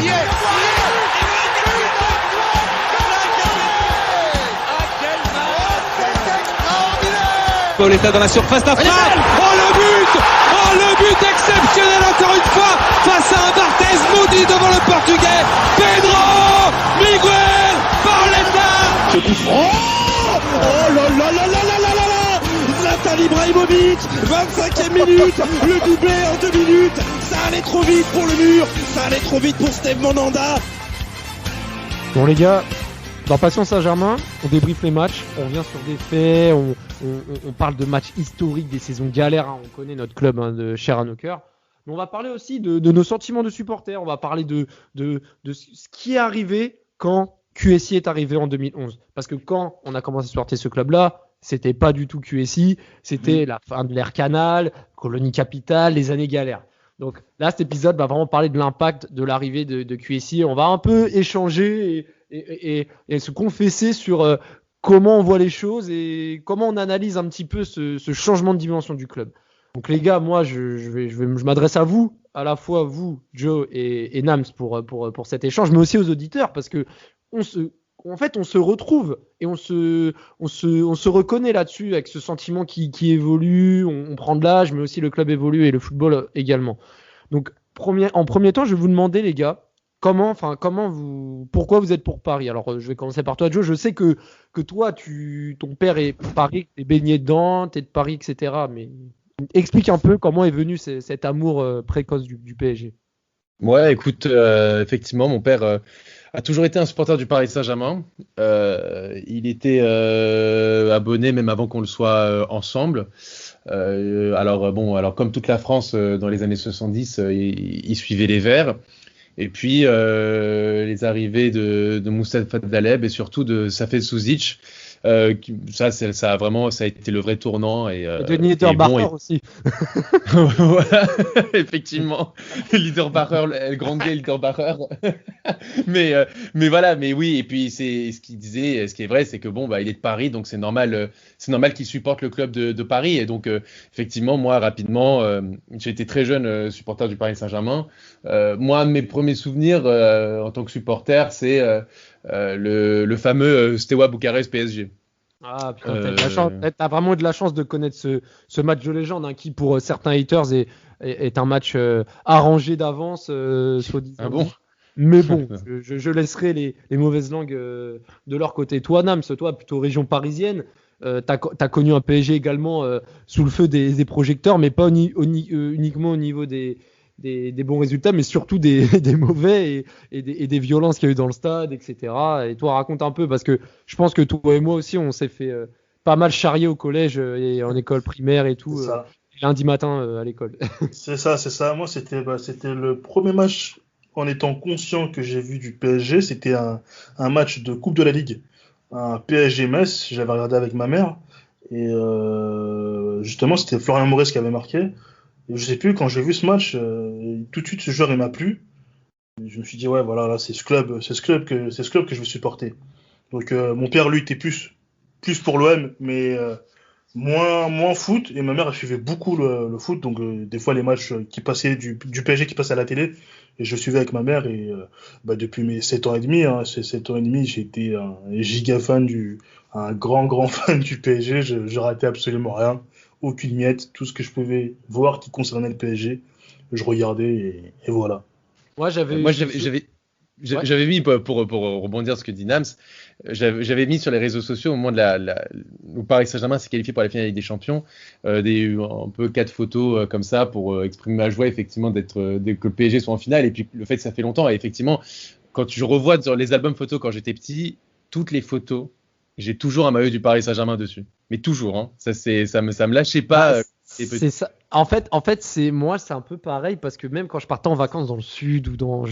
y est. Pauletta dans la surface d'affaire. Oh le but exceptionnel encore une fois face à un Barthez maudit devant le Portugais. Pedro Miguel Pauletta. Ce coup franc. Oh là là là là là là là là. Zlatan Ibrahimovic, 25e minute, le doublé en 2 minutes. Ça allait trop vite pour le mur, ça allait trop vite pour Steve Mandanda. Bon les gars, dans Passion Saint-Germain, on débriefe les matchs, on revient sur des faits, on parle de matchs historiques, des saisons galères, hein, on connaît notre club de cher à nos cœurs. Mais on va parler aussi de nos sentiments de supporters, on va parler de ce qui est arrivé quand QSI est arrivé en 2011. Parce que quand on a commencé à supporter ce club-là, c'était pas du tout QSI, c'était la fin de l'ère Canal, Colonie Capitale, les années galères. Donc là, cet épisode va vraiment parler de l'impact de l'arrivée de QSI. On va un peu échanger et se confesser sur comment on voit les choses et comment on analyse un petit peu ce changement de dimension du club. Donc les gars, moi, je m'adresse à vous, à la fois vous, Joe et Nams pour cet échange, mais aussi aux auditeurs, parce que on se retrouve et on se reconnaît là-dessus avec ce sentiment qui évolue, on prend de l'âge, mais aussi le club évolue et le football également. Donc, en premier temps, je vais vous demander, les gars, pourquoi vous êtes pour Paris? Alors, je vais commencer par toi, Joe. Je sais que toi, ton père est Paris, t'es baigné dedans, t'es de Paris, etc. Mais explique un peu comment est venu cet amour précoce du PSG. Ouais, écoute, effectivement, mon père a toujours été un supporter du Paris Saint-Germain. Il était abonné même avant qu'on le soit ensemble. Alors comme toute la France dans les années 70, il suivait les Verts. Et puis les arrivées de Moustapha Daleb et surtout de Safet Suzic. Ça a été le vrai tournant et de Niederbacher aussi. Voilà, effectivement, Niederbacher, le grand gay Niederbacher. mais voilà, mais oui, et puis c'est ce qu'il disait, ce qui est vrai, c'est que il est de Paris, donc c'est normal qu'il supporte le club de Paris. Et donc effectivement, moi rapidement, j'ai été très jeune supporter du Paris Saint-Germain. Moi, mes premiers souvenirs en tant que supporter, c'est le fameux Steaua Bucarest PSG. Ah putain, t'as vraiment de la chance de connaître ce match de légende, hein, qui pour certains haters est un match arrangé d'avance, soi-disant. Ah bon? Mais bon, je laisserai les mauvaises langues de leur côté. Toi, Nams, toi plutôt région parisienne, t'as connu un PSG également sous le feu des projecteurs, mais pas uniquement au niveau des bons résultats, mais surtout des mauvais et des violences qu'il y a eu dans le stade, etc. Et toi, raconte un peu, parce que je pense que toi et moi aussi, on s'est fait pas mal charrier au collège et en école primaire et tout, lundi matin à l'école. C'est ça. Moi, c'était le premier match en étant conscient que j'ai vu du PSG. C'était un match de Coupe de la Ligue, un PSG-Metz. J'avais regardé avec ma mère et justement, c'était Florian Maurice qui avait marqué. Et je sais plus, quand j'ai vu ce match, tout de suite ce joueur il m'a plu. Et je me suis dit ouais voilà, là c'est ce club que je veux supporter. Donc mon père lui était plus pour l'OM, mais moins foot, et ma mère elle suivait beaucoup le foot, donc des fois les matchs qui passaient du PSG qui passaient à la télé, et je suivais avec ma mère, et depuis mes 7 ans et demi, j'ai été un giga fan un grand fan du PSG. Je ratais absolument rien. Aucune miette, tout ce que je pouvais voir qui concernait le PSG, je regardais et voilà. J'avais mis, pour rebondir sur ce que dit Nams, j'avais mis sur les réseaux sociaux au moment où Paris Saint-Germain s'est qualifié pour la finale des Champions, un peu 4 photos comme ça pour exprimer ma joie effectivement que le PSG soit en finale, et puis le fait que ça fait longtemps. Et effectivement, quand je revois sur les albums photos quand j'étais petit, toutes les photos, j'ai toujours un maillot du Paris Saint-Germain dessus. Mais toujours, hein. Ça me lâchait pas. C'est ça. En fait, c'est un peu pareil, parce que même quand je partais en vacances dans le sud ou dans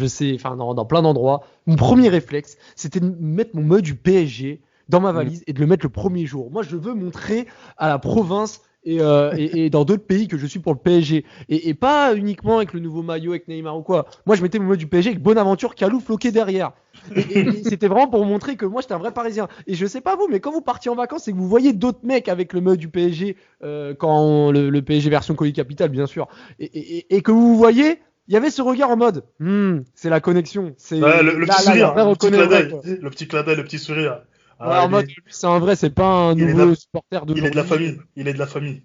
plein d'endroits, mon premier réflexe, c'était de mettre mon maillot du PSG dans ma valise et de le mettre le premier jour. Moi, je veux montrer à la province et dans d'autres pays que je suis pour le PSG, et pas uniquement avec le nouveau maillot avec Neymar ou quoi. Moi, je mettais mon maillot du PSG avec Bonaventure Kalou floqué derrière. Et c'était vraiment pour montrer que moi j'étais un vrai Parisien. Et je sais pas vous, mais quand vous partiez en vacances et que vous voyez d'autres mecs avec le maillot du PSG, quand le PSG version Colonie Capitale bien sûr, et que vous voyez, il y avait ce regard en mode, c'est la connexion. C'est Ouais, le petit sourire, là, on reconnaît le vrai, quoi. le petit clin d'œil, le petit sourire. Ouais, en mode, lui, c'est un vrai, c'est pas un il est nouveau là- supporter Il est de la d'aujourd'hui. famille. Il est de la famille.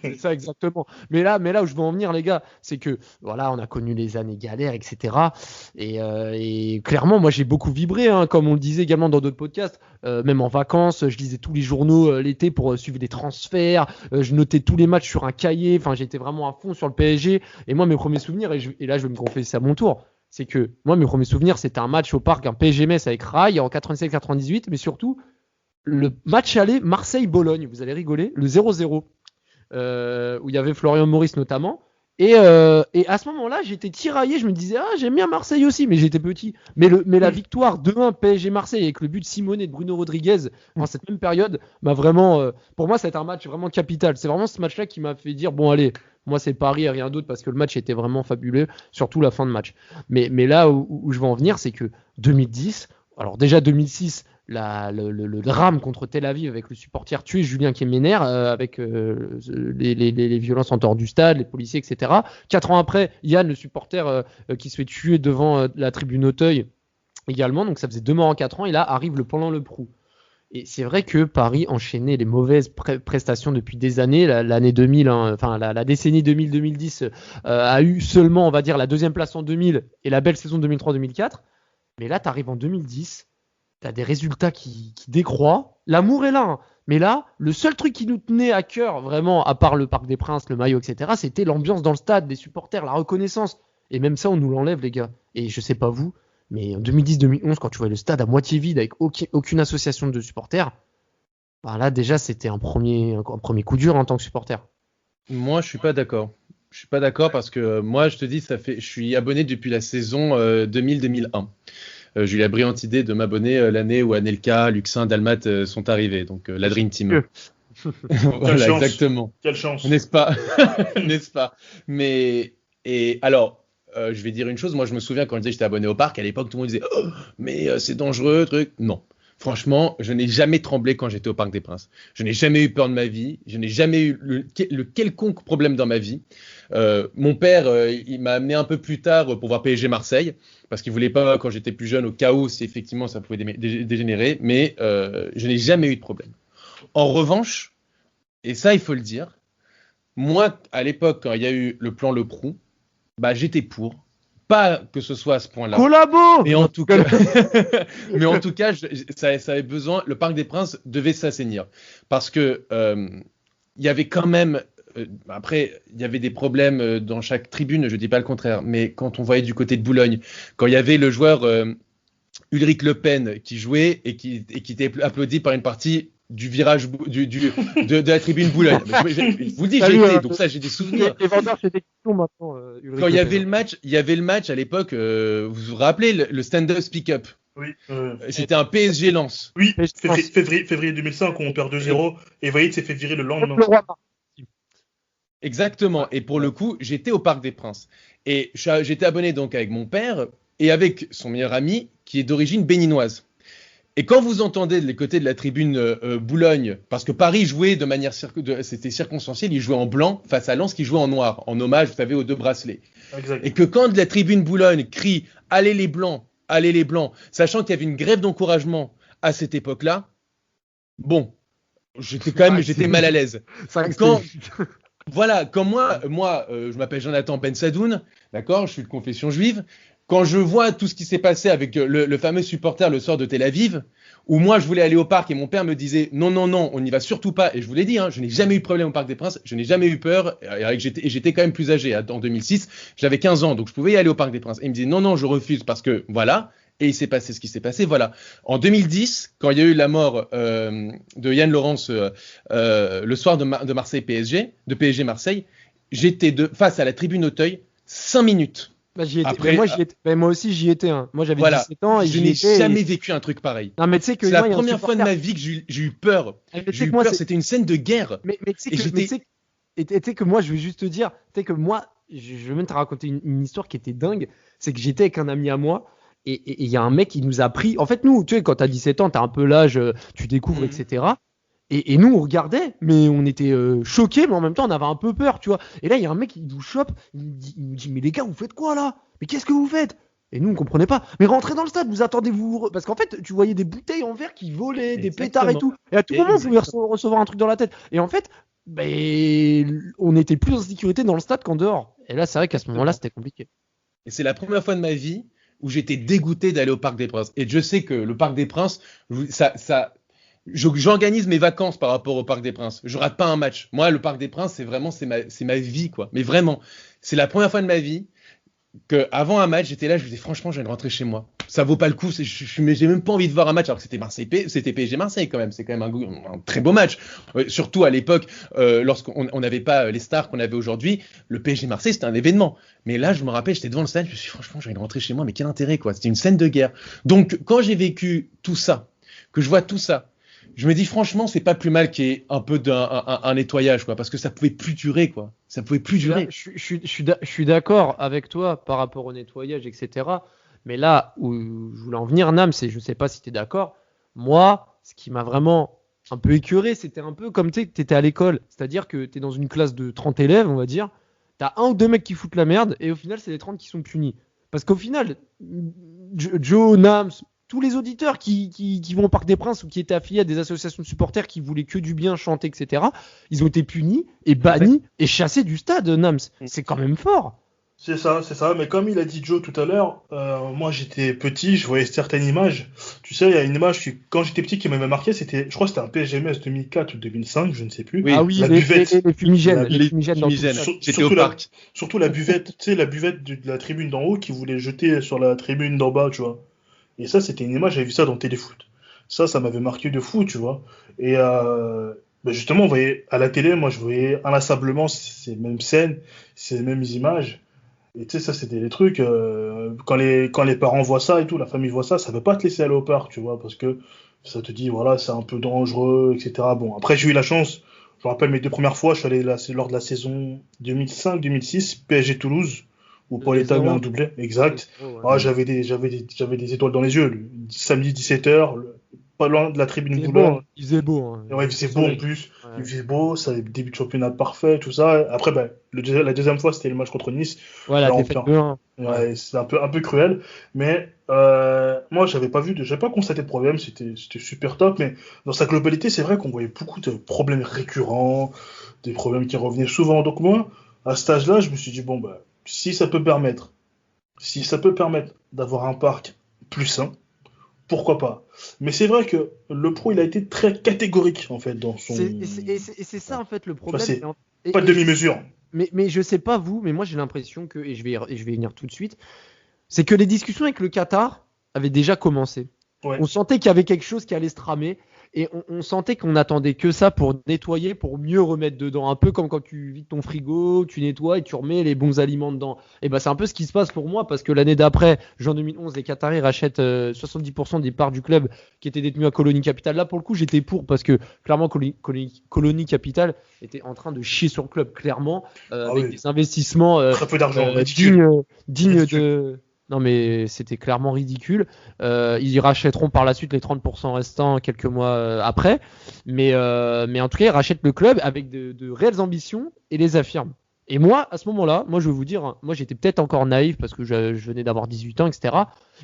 C'est ça, exactement. Mais là où je veux en venir, les gars, c'est que voilà, on a connu les années galères, etc. Et clairement, moi, j'ai beaucoup vibré, hein, comme on le disait également dans d'autres podcasts. Même en vacances, je lisais tous les journaux l'été pour suivre des transferts. Je notais tous les matchs sur un cahier. Enfin, j'étais vraiment à fond sur le PSG. Et moi, mes premiers souvenirs, et là, je vais me confesser à mon tour, c'est que moi, mes premiers souvenirs, c'était un match au parc, un PSG Metz avec Rai en 97-98, mais surtout le match aller Marseille-Bologne. Vous allez rigoler, le 0-0. Où il y avait Florian Maurice notamment. Et à ce moment-là, j'étais tiraillé. Je me disais, j'aime bien Marseille aussi, mais j'étais petit. Mais la victoire 2-1 PSG Marseille avec le but de Simone et de Bruno Rodriguez en cette même période m'a vraiment. Pour moi, c'est un match vraiment capital. C'est vraiment ce match-là qui m'a fait dire, bon, allez, moi, c'est Paris et rien d'autre parce que le match était vraiment fabuleux, surtout la fin de match. Mais là où je veux en venir, c'est que 2010, alors déjà 2006, le drame contre Tel Aviv avec le supporter tué Julien Kemener, avec les violences en dehors du stade, les policiers, etc. 4 ans après, Yann, le supporter qui se fait tuer devant la tribune Auteuil également. Donc ça faisait 2 morts en 4 ans. Et là arrive le pendant le Prou. Et c'est vrai que Paris enchaînait les mauvaises prestations depuis des années. L'année 2000, enfin la décennie 2000-2010 a eu seulement, on va dire, la deuxième place en 2000 et la belle saison 2003-2004. Mais là, tu arrives en 2010. T'as des résultats qui décroît. L'amour est là, hein. Mais là, le seul truc qui nous tenait à cœur, vraiment, à part le Parc des Princes, le maillot, etc., c'était l'ambiance dans le stade, les supporters, la reconnaissance. Et même ça, on nous l'enlève, les gars. Et je sais pas vous, mais en 2010-2011, quand tu voyais le stade à moitié vide, avec aucune association de supporters, bah là, déjà, c'était un premier coup dur en tant que supporter. Moi, je suis pas d'accord. Je suis pas d'accord parce que moi, je te dis, je suis abonné depuis la saison 2000-2001. J'ai eu la brillante idée de m'abonner l'année où Anelka, Luxin, Dalmat sont arrivés, donc la Dream Team. Voilà, chance. exactement. Quelle chance. N'est-ce pas? N'est-ce pas? Mais, et alors, je vais dire une chose, moi je me souviens quand je disais que j'étais abonné au parc, à l'époque tout le monde disait « Oh, mais c'est dangereux, truc ». Non. Franchement, je n'ai jamais tremblé quand j'étais au Parc des Princes. Je n'ai jamais eu peur de ma vie. Je n'ai jamais eu le quelconque problème dans ma vie. Mon père, il m'a amené un peu plus tard pour voir PSG Marseille, parce qu'il voulait pas, quand j'étais plus jeune, au cas où, si effectivement ça pouvait dégénérer. Mais je n'ai jamais eu de problème. En revanche, et ça il faut le dire, moi, à l'époque, quand il y a eu le plan Le Prou, bah, j'étais pour. Pas que ce soit à ce point-là. Collabo! Mais en tout cas, ça avait besoin. Le Parc des Princes devait s'assainir parce que il y avait quand même. Après, il y avait des problèmes dans chaque tribune. Je dis pas le contraire, mais quand on voyait du côté de Boulogne, quand il y avait le joueur Ulrich Le Pen qui jouait et qui était applaudi par une partie du virage de la tribune Boulogne. Je vous le dis, j'ai été, donc ça j'ai des souvenirs. Les vendeurs, c'est des questions maintenant. Quand il y avait le match à l'époque, vous vous rappelez le stand-up speak-up. Oui. C'était un PSG Lens. Oui, février 2005, où on perd 2-0, et Vaïd s'est fait virer le lendemain. Exactement. Et pour le coup, j'étais au Parc des Princes. Et j'étais abonné donc avec mon père et avec son meilleur ami qui est d'origine béninoise. Et quand vous entendez les côtés de la tribune Boulogne, parce que Paris jouait de manière c'était circonstanciel, il jouait en blanc face à Lens qui jouait en noir, en hommage, vous savez, aux 2 bracelets. Exact. Et que quand la tribune Boulogne crie « Allez les Blancs, sachant qu'il y avait une grève d'encouragement à cette époque-là, bon, j'étais mal à l'aise. Voilà, comme moi, je m'appelle Jonathan Bensadoun, d'accord, je suis de confession juive. Quand je vois tout ce qui s'est passé avec le fameux supporter le soir de Tel Aviv, où moi je voulais aller au parc et mon père me disait non, on n'y va surtout pas. Et je vous l'ai dit, je n'ai jamais eu de problème au Parc des Princes, je n'ai jamais eu peur. Et j'étais quand même plus âgé. En 2006, j'avais 15 ans, donc je pouvais y aller au Parc des Princes. Et il me disait non, je refuse parce que voilà. Et il s'est passé ce qui s'est passé, voilà. En 2010, quand il y a eu la mort de Yann Laurence le soir de Marseille PSG, de PSG Marseille, j'étais face à la tribune Auteuil 5 minutes. Bah, j'y étais. Après, moi aussi j'y étais. Moi j'avais 17 ans et je n'ai jamais vécu un truc pareil. Non, mais tu sais que c'est la première fois de ma vie que j'ai eu peur. C'était une scène de guerre. Mais tu sais que moi je vais juste te dire, tu sais que moi je vais même te raconter une histoire qui était dingue. C'est que j'étais avec un ami à moi et il y a un mec qui nous a pris. En fait nous, tu sais, quand t'as 17 ans, t'as un peu l'âge, tu découvres, etc. Et nous, on regardait, mais on était choqués, mais en même temps, on avait un peu peur, tu vois. Et là, il y a un mec qui nous chope, il nous dit, mais les gars, vous faites quoi là? Mais qu'est-ce que vous faites? Et nous, on comprenait pas. Mais rentrez dans le stade, vous attendez. Parce qu'en fait, tu voyais des bouteilles en verre qui volaient, des pétards et tout. Et à tout moment, on pouvait recevoir un truc dans la tête. Et en fait, on était plus en sécurité dans le stade qu'en dehors. Et là, c'est vrai qu'à ce moment-là, c'était compliqué. Et c'est la première fois de ma vie où j'étais dégoûté d'aller au Parc des Princes. Et je sais que le Parc des Princes, j'organise mes vacances par rapport au Parc des Princes. Je rate pas un match. Moi, le Parc des Princes, c'est ma vie, quoi. Mais vraiment, c'est la première fois de ma vie que avant un match, j'étais là, je me disais franchement, je viens de rentrer chez moi. Ça vaut pas le coup. J'ai même pas envie de voir un match alors que c'était PSG Marseille quand même. C'est quand même un très beau match. Surtout à l'époque, lorsqu'on n'avait pas les stars qu'on avait aujourd'hui, le PSG Marseille c'était un événement. Mais là, je me rappelle, j'étais devant le stade, je me suis dit, franchement, je viens de rentrer chez moi, mais quel intérêt quoi. C'était une scène de guerre. Donc quand j'ai vécu tout ça, que je vois tout ça, je me dis franchement, c'est pas plus mal qu'il y ait un peu un nettoyage, quoi, parce que ça pouvait plus durer, quoi. Ça pouvait plus durer. Je suis d'accord avec toi par rapport au nettoyage, etc. Mais là où je voulais en venir, Nam, c'est, je sais pas si tu es d'accord. Moi, ce qui m'a vraiment un peu écœuré, c'était un peu comme tu étais à l'école. C'est-à-dire que tu es dans une classe de 30 élèves, on va dire. Tu as un ou deux mecs qui foutent la merde, et au final, c'est les 30 qui sont punis. Parce qu'au final, Joe, Nams, tous les auditeurs qui vont au Parc des Princes ou qui étaient affiliés à des associations de supporters qui voulaient que du bien, chanter, etc., ils ont été punis et bannis et chassés du stade, Nams. C'est quand même fort. C'est ça. Mais comme il a dit Joe tout à l'heure, moi j'étais petit, je voyais certaines images. Tu sais, il y a une image quand j'étais petit qui m'avait marqué, je crois que c'était un PSGMS 2004 ou 2005, je ne sais plus. Oui. Ah oui, la les fumigènes. Les fumigènes dans J'étais au parc. Surtout la buvette, tu sais, la buvette de la tribune d'en haut qui voulait jeter sur la tribune d'en bas, tu vois. Et ça, c'était une image, j'avais vu ça dans Téléfoot. Ça m'avait marqué de fou, tu vois. Et justement, on voyait à la télé, moi je voyais inlassablement ces mêmes scènes, ces mêmes images. Et tu sais, ça, c'était des trucs, quand les parents voient ça et tout, la famille voit ça veut pas te laisser aller au parc, tu vois, parce que ça te dit, voilà, c'est un peu dangereux, etc. Bon, après, j'ai eu la chance, je me rappelle mes 2 premières fois, je suis allé lors de la saison 2005-2006, PSG Toulouse, où Paul État a eu un doublé, exact. J'avais des étoiles dans les yeux, le samedi 17h, pas loin de la tribune Boulogne. Il faisait beau. Hein. Ouais, il faisait beau en plus. Ouais. Il faisait beau, ça avait début de championnat parfait, tout ça. Après, la deuxième fois, c'était le match contre Nice. Voilà, défaite 2-1. Ouais, c'est un peu cruel. Mais moi, j'avais pas constaté de problème. C'était super top. Mais dans sa globalité, c'est vrai qu'on voyait beaucoup de problèmes récurrents, des problèmes qui revenaient souvent. Donc moi, à cet âge-là, je me suis dit, bon, si ça peut permettre d'avoir un parc plus sain, pourquoi pas. Mais c'est vrai que le pro, il a été très catégorique, en fait, dans son... C'est ça, en fait, le problème. Pas de demi-mesure. Mais je sais pas vous, mais moi, j'ai l'impression que, et je vais y venir tout de suite, c'est que les discussions avec le Qatar avaient déjà commencé. Ouais. On sentait qu'il y avait quelque chose qui allait se tramer, et on sentait qu'on attendait que ça pour nettoyer, pour mieux remettre dedans. Un peu comme quand tu vides ton frigo, tu nettoies et tu remets les bons aliments dedans. Et c'est un peu ce qui se passe pour moi, parce que l'année d'après, juin 2011, les Qataris rachètent 70% des parts du club qui étaient détenues à Colonie Capital. Là, pour le coup, j'étais pour, parce que clairement, Colonie Capital était en train de chier sur le club, clairement, avec des investissements très peu d'argent, dignes de... Non, mais c'était clairement ridicule. Ils rachèteront par la suite les 30% restants quelques mois après. Mais en tout cas, ils rachètent le club avec de réelles ambitions et les affirment. Et moi, à ce moment-là, je vais vous dire, moi j'étais peut-être encore naïf parce que je venais d'avoir 18 ans, etc.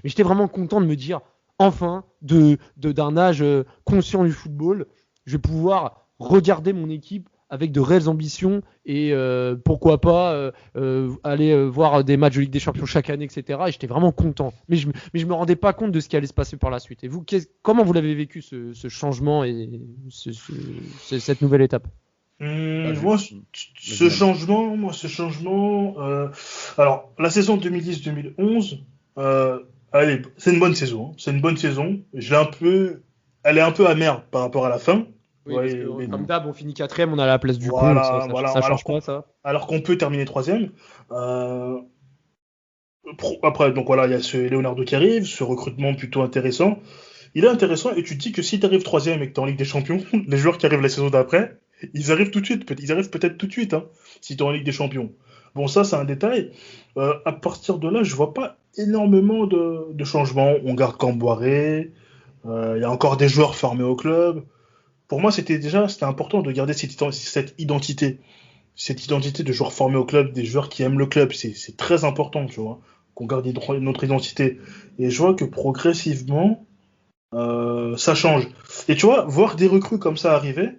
Mais j'étais vraiment content de me dire, enfin, d'un âge conscient du football, je vais pouvoir regarder mon équipe avec de réelles ambitions et pourquoi pas aller voir des matchs de Ligue des Champions chaque année, etc. Et j'étais vraiment content. Mais je me rendais pas compte de ce qui allait se passer par la suite. Et vous, comment vous l'avez vécu ce changement et cette nouvelle étape? Moi, ce changement, alors la saison 2010-2011, allez, c'est une bonne saison. C'est une bonne saison. Elle est un peu amère par rapport à la fin. Oui, parce que, comme d'hab, on finit 4ème, on a la place du coup. Ça change pas, ça. Alors qu'on peut terminer 3ème. Après, donc voilà, il y a ce Leonardo qui arrive, ce recrutement plutôt intéressant. Il est intéressant et tu te dis que si tu arrives 3ème et que tu es en Ligue des Champions, les joueurs qui arrivent la saison d'après, ils arrivent tout de suite. Ils arrivent peut-être tout de suite, hein, si tu es en Ligue des Champions. Bon, ça, c'est un détail. À partir de là, je vois pas énormément de changements. On garde Camboiré. Il y a encore des joueurs formés au club. pour moi, c'était important de garder cette identité. Cette identité de joueurs formés au club, des joueurs qui aiment le club. C'est très important, tu vois, qu'on garde notre identité. Et je vois que progressivement, ça change. Et tu vois, voir des recrues comme ça arriver,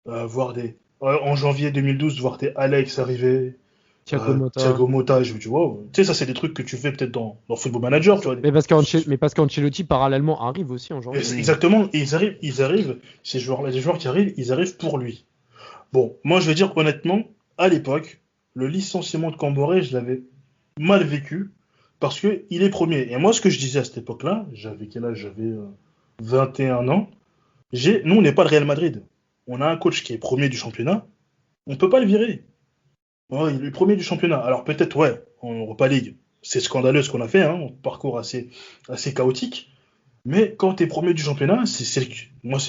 en janvier 2012, voir des Alex arriver, Thiago Motta, tu vois, tu sais, ça c'est des trucs que tu fais peut-être dans Football Manager, tu vois. Mais parce qu'Ancelotti parallèlement arrive aussi en janvier. Exactement, et ils arrivent, ces joueurs-là, les joueurs qui arrivent, ils arrivent pour lui. Bon, moi je vais dire honnêtement, à l'époque, le licenciement de Camboré, je l'avais mal vécu, parce que il est premier. Et moi, ce que je disais à cette époque-là, j'avais quel âge? J'avais 21 ans. Nous, on n'est pas le Real Madrid. On a un coach qui est premier du championnat, on peut pas le virer. Ouais, il est premier du championnat. Alors peut-être, ouais, en Europa League, c'est scandaleux ce qu'on a fait, hein, un parcours assez chaotique. Mais quand tu es premier du championnat,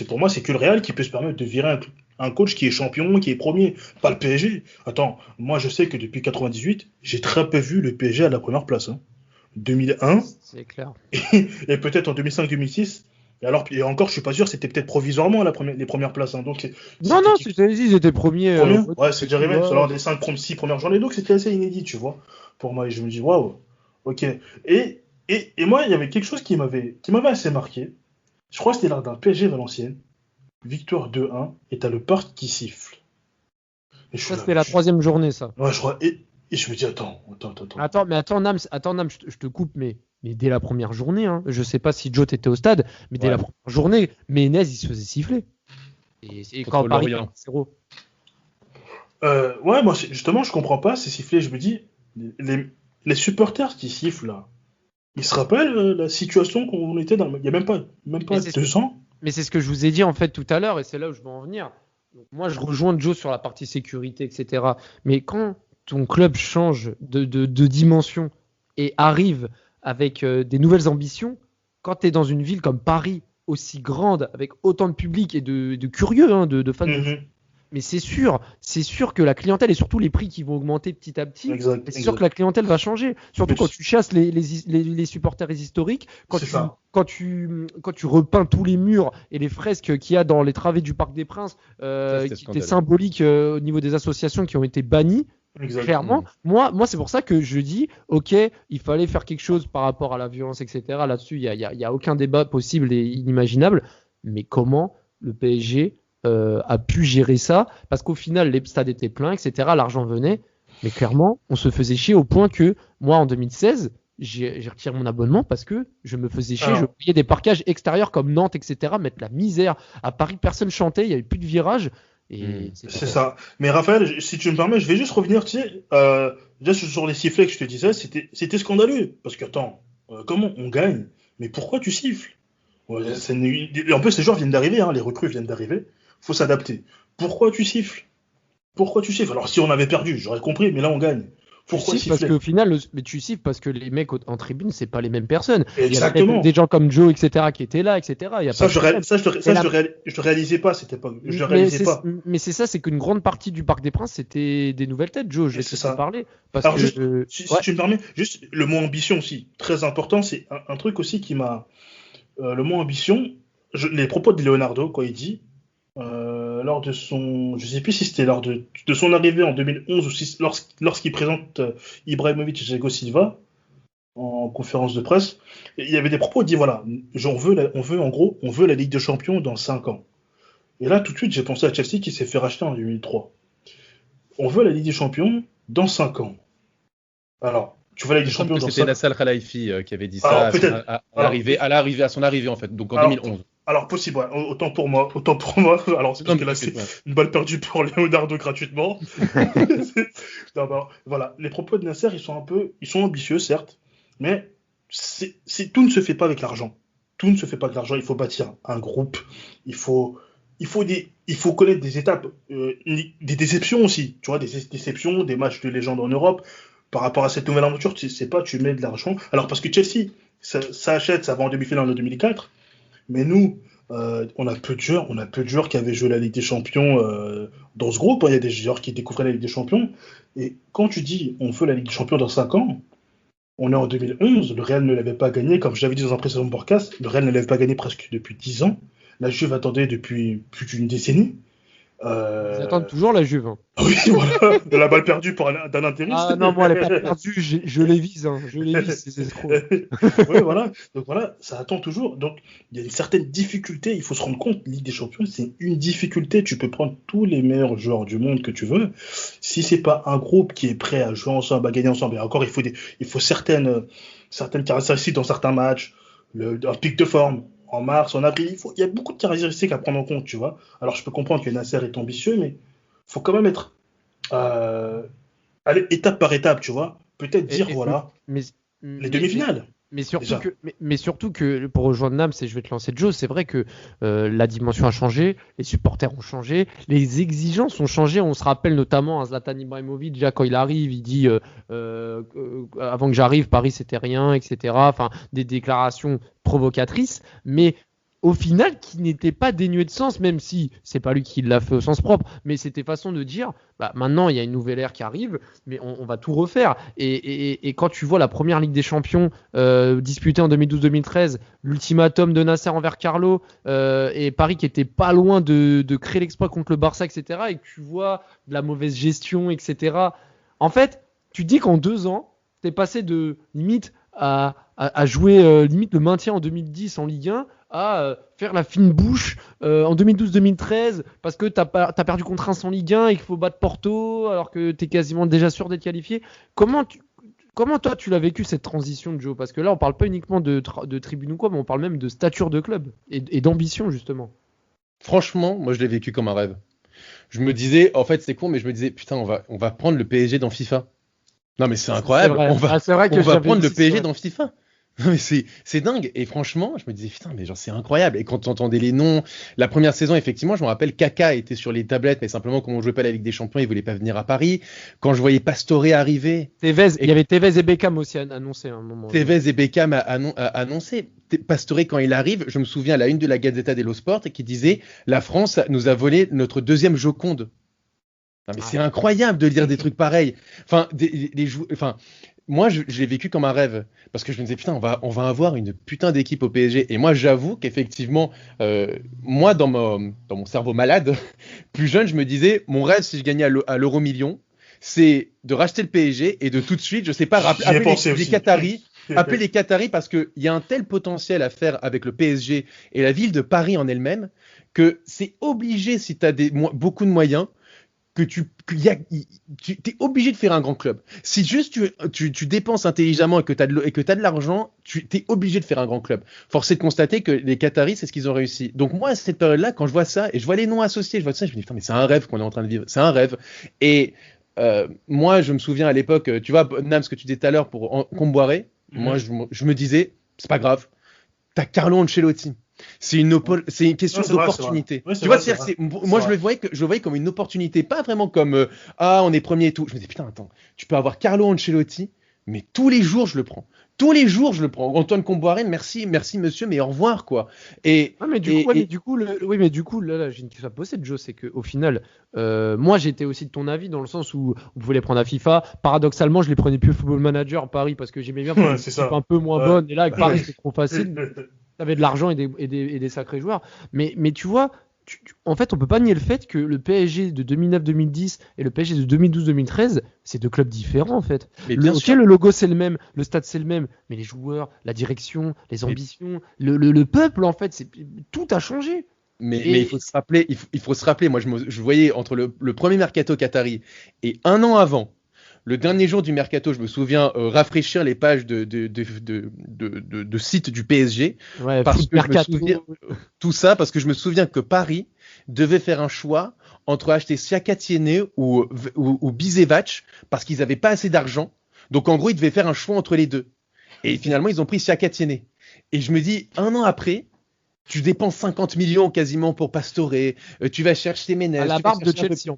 pour moi, c'est que le Real qui peut se permettre de virer un coach qui est champion, qui est premier, pas le PSG. Attends, moi je sais que depuis 98, j'ai très peu vu le PSG à la première place. Hein. 2001, c'est clair. Et peut-être en 2005-2006. Et encore, je suis pas sûr, c'était peut-être provisoirement les premières places. Hein, donc non, ils étaient premiers. Ouais, c'est déjà arrivé. C'est lors des 6 premières journées. Donc c'était assez inédit, tu vois, pour moi. Et je me dis, waouh, ok. Et moi, il y avait quelque chose qui m'avait assez marqué. Je crois que c'était lors d'un PSG Valenciennes. Victoire 2-1, et t'as le parc qui siffle. Ça, c'était la 3e journée, ça. Ouais, je crois. Et je me dis, attends. Attends, Nams, je te coupe, mais dès la première journée, hein, je sais pas si Joe t'étais au stade, mais dès la première journée, Menez, il se faisait siffler. Et quand Paris 0. Ouais, moi, justement, je comprends pas ces sifflets. Je me dis, les supporters qui sifflent, là, ils se rappellent la situation qu'on était dans. Il y a même pas 2 ans. Mais c'est ce que je vous ai dit, en fait, tout à l'heure, et c'est là où je veux en venir. Donc, moi, je rejoins Joe sur la partie sécurité, etc. Mais quand ton club change de dimension et arrive avec des nouvelles ambitions, quand tu es dans une ville comme Paris, aussi grande, avec autant de public et de curieux, hein, de fans, mais c'est sûr que la clientèle et surtout les prix qui vont augmenter petit à petit, c'est sûr que la clientèle va changer. Surtout quand tu chasses les supporters historiques, quand tu repeins tous les murs et les fresques qu'il y a dans les travées du Parc des Princes, qui étaient symboliques au niveau des associations qui ont été bannies. Clairement, moi c'est pour ça que je dis, ok, il fallait faire quelque chose par rapport à la violence, etc. Là-dessus, il y a aucun débat possible et inimaginable. Mais comment le PSG a pu gérer ça? Parce qu'au final, les stades étaient pleins, etc. L'argent venait, mais clairement, on se faisait chier au point que moi, en 2016, j'ai retiré mon abonnement parce que je me faisais chier. Je voyais des parquages extérieurs comme Nantes, etc. mettre la misère. À Paris, personne chantait, il n'y avait plus de virages. C'est ça. Mais Raphaël, si tu me permets, je vais juste revenir, tu sais, déjà sur les sifflets que je te disais, c'était scandaleux. Parce que, attends, comment on gagne? Mais pourquoi tu siffles? En plus, les joueurs viennent d'arriver, hein, les recrues viennent d'arriver. Faut s'adapter. Pourquoi tu siffles? Alors, si on avait perdu, j'aurais compris, mais là, on gagne. Pourquoi siffler? Parce qu'au final, tu siffles parce que les mecs en tribune, c'est pas les mêmes personnes. Exactement. Il y a des gens comme Joe, etc., qui étaient là, etc. Je réalisais pas, c'était pas. Je réalisais pas. Mais c'est ça, c'est qu'une grande partie du Parc des Princes, c'était des nouvelles têtes, Joe. Je vais te parler. Alors, si tu me permets, juste le mot ambition aussi, très important, c'est un truc aussi qui m'a. Le mot ambition, les propos de Leonardo, quand il dit. Lors de son, je sais plus si c'était lors de son arrivée en 2011 ou si, lorsqu'il présente Ibrahimovic et Thiago Silva en conférence de presse, il y avait des propos, il dit voilà, on veut la Ligue des Champions dans 5 ans. Et là, tout de suite, j'ai pensé à Chelsea qui s'est fait racheter en 2003. On veut la Ligue des Champions dans 5 ans. Alors, tu vois la Ligue des Champions dans 5 ans. C'était Nassal Khelaifi qui avait dit ça à son arrivée en fait, donc en 2011. Alors, possible, ouais. Autant pour moi. Alors, c'est parce que là, c'est une balle perdue pour Leonardo gratuitement. Voilà. Les propos de Nasser, ils sont ambitieux, certes, mais tout ne se fait pas avec l'argent. Tout ne se fait pas avec l'argent. Il faut bâtir un groupe. Il faut connaître des étapes, des déceptions aussi. Tu vois, des déceptions, des matchs de légende en Europe. Par rapport à cette nouvelle aventure, tu sais pas, tu mets de l'argent. Alors, parce que Chelsea, ça achète, ça va en demi-finale en 2004. Mais nous, on a peu de joueurs qui avaient joué la Ligue des Champions dans ce groupe. Il y a des joueurs qui découvraient la Ligue des Champions. Et quand tu dis on veut la Ligue des Champions dans 5 ans, on est en 2011, le Real ne l'avait pas gagné. Comme je l'avais dit dans un précédent podcast, le Real ne l'avait pas gagné presque depuis 10 ans. la Juve attendait depuis plus d'une décennie. Ils attendent toujours la Juve. Hein. Oui, voilà, de la balle perdue d'un intériste. Ah non, moi, elle est pas perdue, je les vise. Hein. Je les vise, ces escrocs. Oui, voilà. Donc voilà, ça attend toujours. Donc il y a une certaine difficulté. Il faut se rendre compte, Ligue des Champions, c'est une difficulté. Tu peux prendre tous les meilleurs joueurs du monde que tu veux. Si c'est pas un groupe qui est prêt à jouer ensemble, à gagner ensemble, et encore, il faut certaines caractéristiques dans certains matchs, un pic de forme. En mars, en avril, il y a beaucoup de caractéristiques à prendre en compte, tu vois. Alors, je peux comprendre que Nasser est ambitieux, mais il faut quand même être aller étape par étape, tu vois. Peut-être dire, voilà, les demi-finales. Mais surtout que, pour rejoindre Nams, et je vais te lancer Joe, c'est vrai que la dimension a changé, les supporters ont changé, les exigences ont changé. On se rappelle notamment Zlatan Ibrahimovic, déjà quand il arrive, il dit avant que j'arrive, Paris c'était rien, etc. Enfin, des déclarations provocatrices, mais au final qui n'était pas dénué de sens, même si c'est pas lui qui l'a fait au sens propre, mais c'était façon de dire bah, maintenant il y a une nouvelle ère qui arrive, mais on va tout refaire. Et quand tu vois la première Ligue des Champions disputée en 2012-2013, l'ultimatum de Nasser envers Carlo et Paris qui était pas loin de créer l'exploit contre le Barça, etc., et que tu vois de la mauvaise gestion, etc., en fait, tu dis qu'en 2 ans, t'es passé de limite à jouer limite le maintien en 2010 en Ligue 1 à faire la fine bouche en 2012-2013 parce que t'as perdu contre Reims en Ligue 1 et qu'il faut battre Porto alors que t'es quasiment déjà sûr d'être qualifié. Comment toi tu l'as vécu cette transition, Joe? Parce que là on parle pas uniquement de tribune ou quoi, mais on parle même de stature de club et d'ambition justement. Franchement, moi je l'ai vécu comme un rêve. Je me disais, en fait c'est con, mais je me disais putain on va prendre le PSG dans FIFA. Non mais c'est incroyable, c'est vrai que on va prendre le PSG dans FIFA. Mais c'est dingue. Et franchement, je me disais, putain, mais genre, c'est incroyable. Et quand tu entendais les noms, la première saison, effectivement, je me rappelle, Kaka était sur les tablettes, mais simplement, comme on jouait pas la Ligue des Champions, il voulait pas venir à Paris. Quand je voyais Pastore arriver. Il y avait Tevez et Beckham aussi annoncés à un moment. Tevez et Beckham annoncé. Pastore, quand il arrive, je me souviens à la une de la Gazzetta dello Sport qui disait, la France nous a volé notre deuxième Joconde. Non, mais c'est incroyable de lire des trucs pareils. Enfin, moi, je l'ai vécu comme un rêve. Parce que je me disais, putain, on va avoir une putain d'équipe au PSG. Et moi, j'avoue qu'effectivement, moi, dans mon cerveau malade, plus jeune, je me disais, mon rêve, si je gagnais à l'euro million, c'est de racheter le PSG et de tout de suite, je sais pas, appeler les Qataris. Appeler les Qataris parce qu'il y a un tel potentiel à faire avec le PSG et la ville de Paris en elle-même que c'est obligé, si tu as beaucoup de moyens, que tu es obligé de faire un grand club. Si juste tu dépenses intelligemment et que tu as de l'argent, tu es obligé de faire un grand club. Force est de constater que les Qataris, c'est ce qu'ils ont réussi. Donc moi, à cette période-là, quand je vois ça, et je vois les noms associés, je vois ça, je me dis, putain, mais c'est un rêve qu'on est en train de vivre. C'est un rêve. Et moi, je me souviens à l'époque, tu vois, Nam, ce que tu disais tout à l'heure pour Comboiré, moi, je me disais, c'est pas grave, t'as Carlo Ancelotti. C'est une question d'opportunité. Ouais, tu vois, moi je le voyais comme une opportunité, pas vraiment comme on est premier et tout. Je me dis putain, attends, tu peux avoir Carlo Ancelotti, mais tous les jours je le prends. Tous les jours je le prends. Antoine Comboiré, merci monsieur, mais au revoir quoi. Mais du coup, là, j'ai une question à poser, Joe, c'est qu'au final, moi j'étais aussi de ton avis dans le sens où vous pouvez les prendre à FIFA. Paradoxalement, je les prenais plus Football Manager Paris parce que j'aimais bien une équipe un peu moins bonne. Et là, avec Paris, c'est trop facile. T'avais de l'argent et des sacrés joueurs. Mais tu vois, en fait, on peut pas nier le fait que le PSG de 2009-2010 et le PSG de 2012-2013, c'est 2 clubs différents en fait. Le logo c'est le même, le stade c'est le même, mais les joueurs, la direction, les ambitions, le peuple en fait, tout a changé. Mais il faut se rappeler, moi je voyais entre le premier mercato qatari et un an avant, le dernier jour du mercato, je me souviens rafraîchir les pages de sites du PSG. Ouais, parce que tout ça, parce que je me souviens que Paris devait faire un choix entre acheter Siaka Tiene ou Bisevac parce qu'ils n'avaient pas assez d'argent. Donc en gros, ils devaient faire un choix entre les deux. Et finalement, ils ont pris Siaka Tiene. Et je me dis, un an après, tu dépenses 50 millions quasiment pour Pastore, tu vas chercher Menez. À la barbe de Chelsea.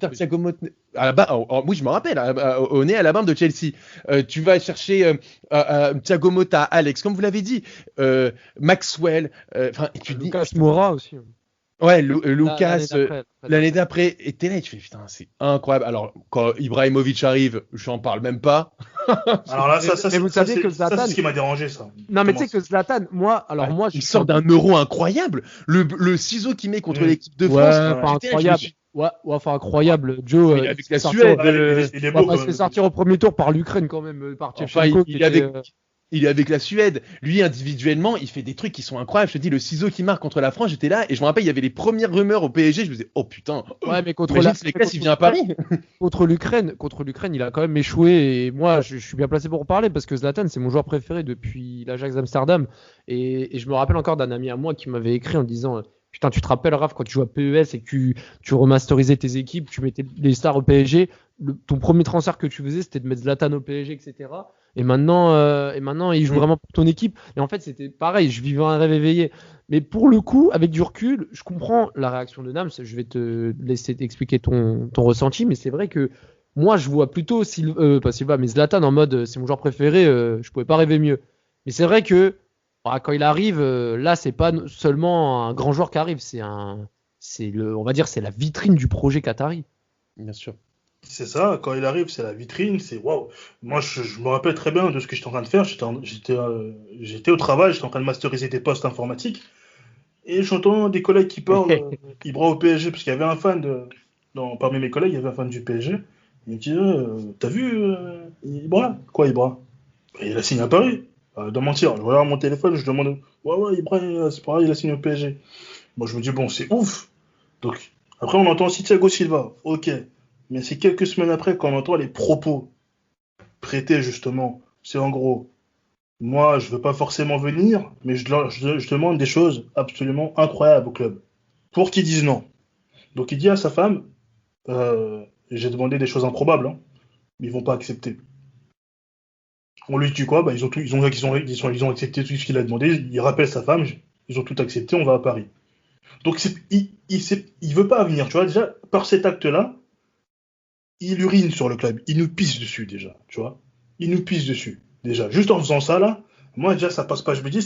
Oui, je me rappelle, au nez à la barbe de Chelsea. Tu vas chercher Thiago Motta, Alex, comme vous l'avez dit, Maxwell. Tu dis Lucas Moura aussi. Ouais, Lucas, l'année d'après. Et t'es là et tu fais, putain, c'est incroyable. Alors, quand Ibrahimovic arrive, j'en parle même pas. Alors là, Mais vous savez que ça, Zlatan- c'est ce qui m'a dérangé, ça. Non, mais tu sais que Zlatan, moi, je Il suis sort d'un euro incroyable. Le ciseau qu'il met contre l'équipe de France. Ouais, enfin, putain, incroyable. je me suis- Ouais, enfin incroyable. Joe, Il est avec la sorti Suède. Il est on va beau, pas quand se fait même. sortir au premier tour par l'Ukraine quand même, par Enfin, Shevchenko. il est avec la Suède. Lui, individuellement, il fait des trucs qui sont incroyables. Je te dis, le ciseau qui marque contre la France, j'étais là et je me rappelle, il y avait les premières rumeurs au PSG. Je me disais, oh putain. Ouais, mais contre Imagine si les classes, il vient à Paris. contre l'Ukraine, il a quand même échoué. Et moi, je suis bien placé pour en parler parce que Zlatan, c'est mon joueur préféré depuis l'Ajax d'Amsterdam. Et je me rappelle encore d'un ami à moi qui m'avait écrit en disant putain, tu te rappelles, Raph, quand tu jouais à PES et que tu remasterisais tes équipes, tu mettais les stars au PSG, ton premier transfert que tu faisais, c'était de mettre Zlatan au PSG, etc. Et maintenant, il joue vraiment pour ton équipe. Et en fait, c'était pareil, je vivais un rêve éveillé. Mais pour le coup, avec du recul, je comprends la réaction de Nams. Je vais te laisser t'expliquer ton ressenti, mais c'est vrai que moi, je vois plutôt pas Silva, mais Zlatan en mode c'est mon joueur préféré, je pouvais pas rêver mieux. Mais c'est vrai que quand il arrive, là, c'est pas seulement un grand joueur qui arrive, on va dire, c'est la vitrine du projet qatari. Bien sûr. C'est ça, quand il arrive, c'est la vitrine, c'est waouh. Moi, je me rappelle très bien de ce que j'étais en train de faire. J'étais au travail, j'étais en train de masteriser des postes informatiques. Et j'entends des collègues qui parlent Ibra au PSG, parce qu'il y avait un fan parmi mes collègues, il y avait un fan du PSG. Il me dit t'as vu Ibra? Quoi, Ibra? Il a signé à Paris. De mentir, je regarde mon téléphone, je demande ouais, Ibra, c'est pareil, il a signé au PSG. Moi, je me dis bon, c'est ouf. Donc, après, on entend aussi Thiago Silva. Ok. Mais c'est quelques semaines après qu'on entend les propos prêtés, justement. C'est en gros, moi, je veux pas forcément venir, mais je demande des choses absolument incroyables au club. Pour qu'ils disent non. Donc, il dit à sa femme, j'ai demandé des choses improbables, hein, mais ils vont pas accepter. On lui dit quoi? Ils ont accepté tout ce qu'il a demandé. Il rappelle sa femme, ils ont tout accepté, on va à Paris. Donc, il veut pas venir, tu vois. Déjà, par cet acte-là, il urine sur le club, il nous pisse dessus déjà, tu vois. Il nous pisse dessus, déjà. Juste en faisant ça, là, moi, déjà, ça passe pas. Je me dis,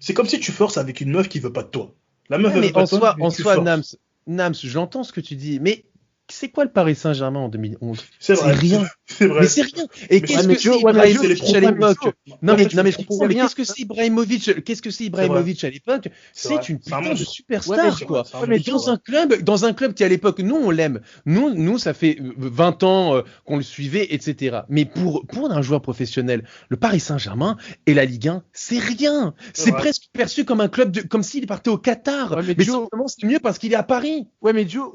c'est comme si tu forces avec une meuf qui veut pas de toi. La meuf, elle mais veut pas de toi, en tu soi, forces. Nams, j'entends ce que tu dis, mais c'est quoi le Paris Saint-Germain en 2011? C'est vrai. rien. C'est vrai. Mais c'est rien. Et Mais qu'est-ce mais que Joe, c'est ouais, mais Ibrahimovic Joe, à l'époque? Non, mais je c'est comprends, mais rien. qu'est-ce que c'est Ibrahimovic à l'époque? C'est vrai. C'est une C'est un putain de monstre. superstar, Ouais, quoi. c'est un mais monstre. Dans un club qui à l'époque, nous on l'aime. Nous ça fait 20 ans qu'on le suivait, etc. Mais pour un joueur professionnel, le Paris Saint-Germain et la Ligue 1, c'est rien. C'est vrai. presque perçu comme un club comme s'il partait au Qatar. Ouais, mais mais Joe- simplement c'est mieux parce qu'il est à Paris. Ouais, mais Joe,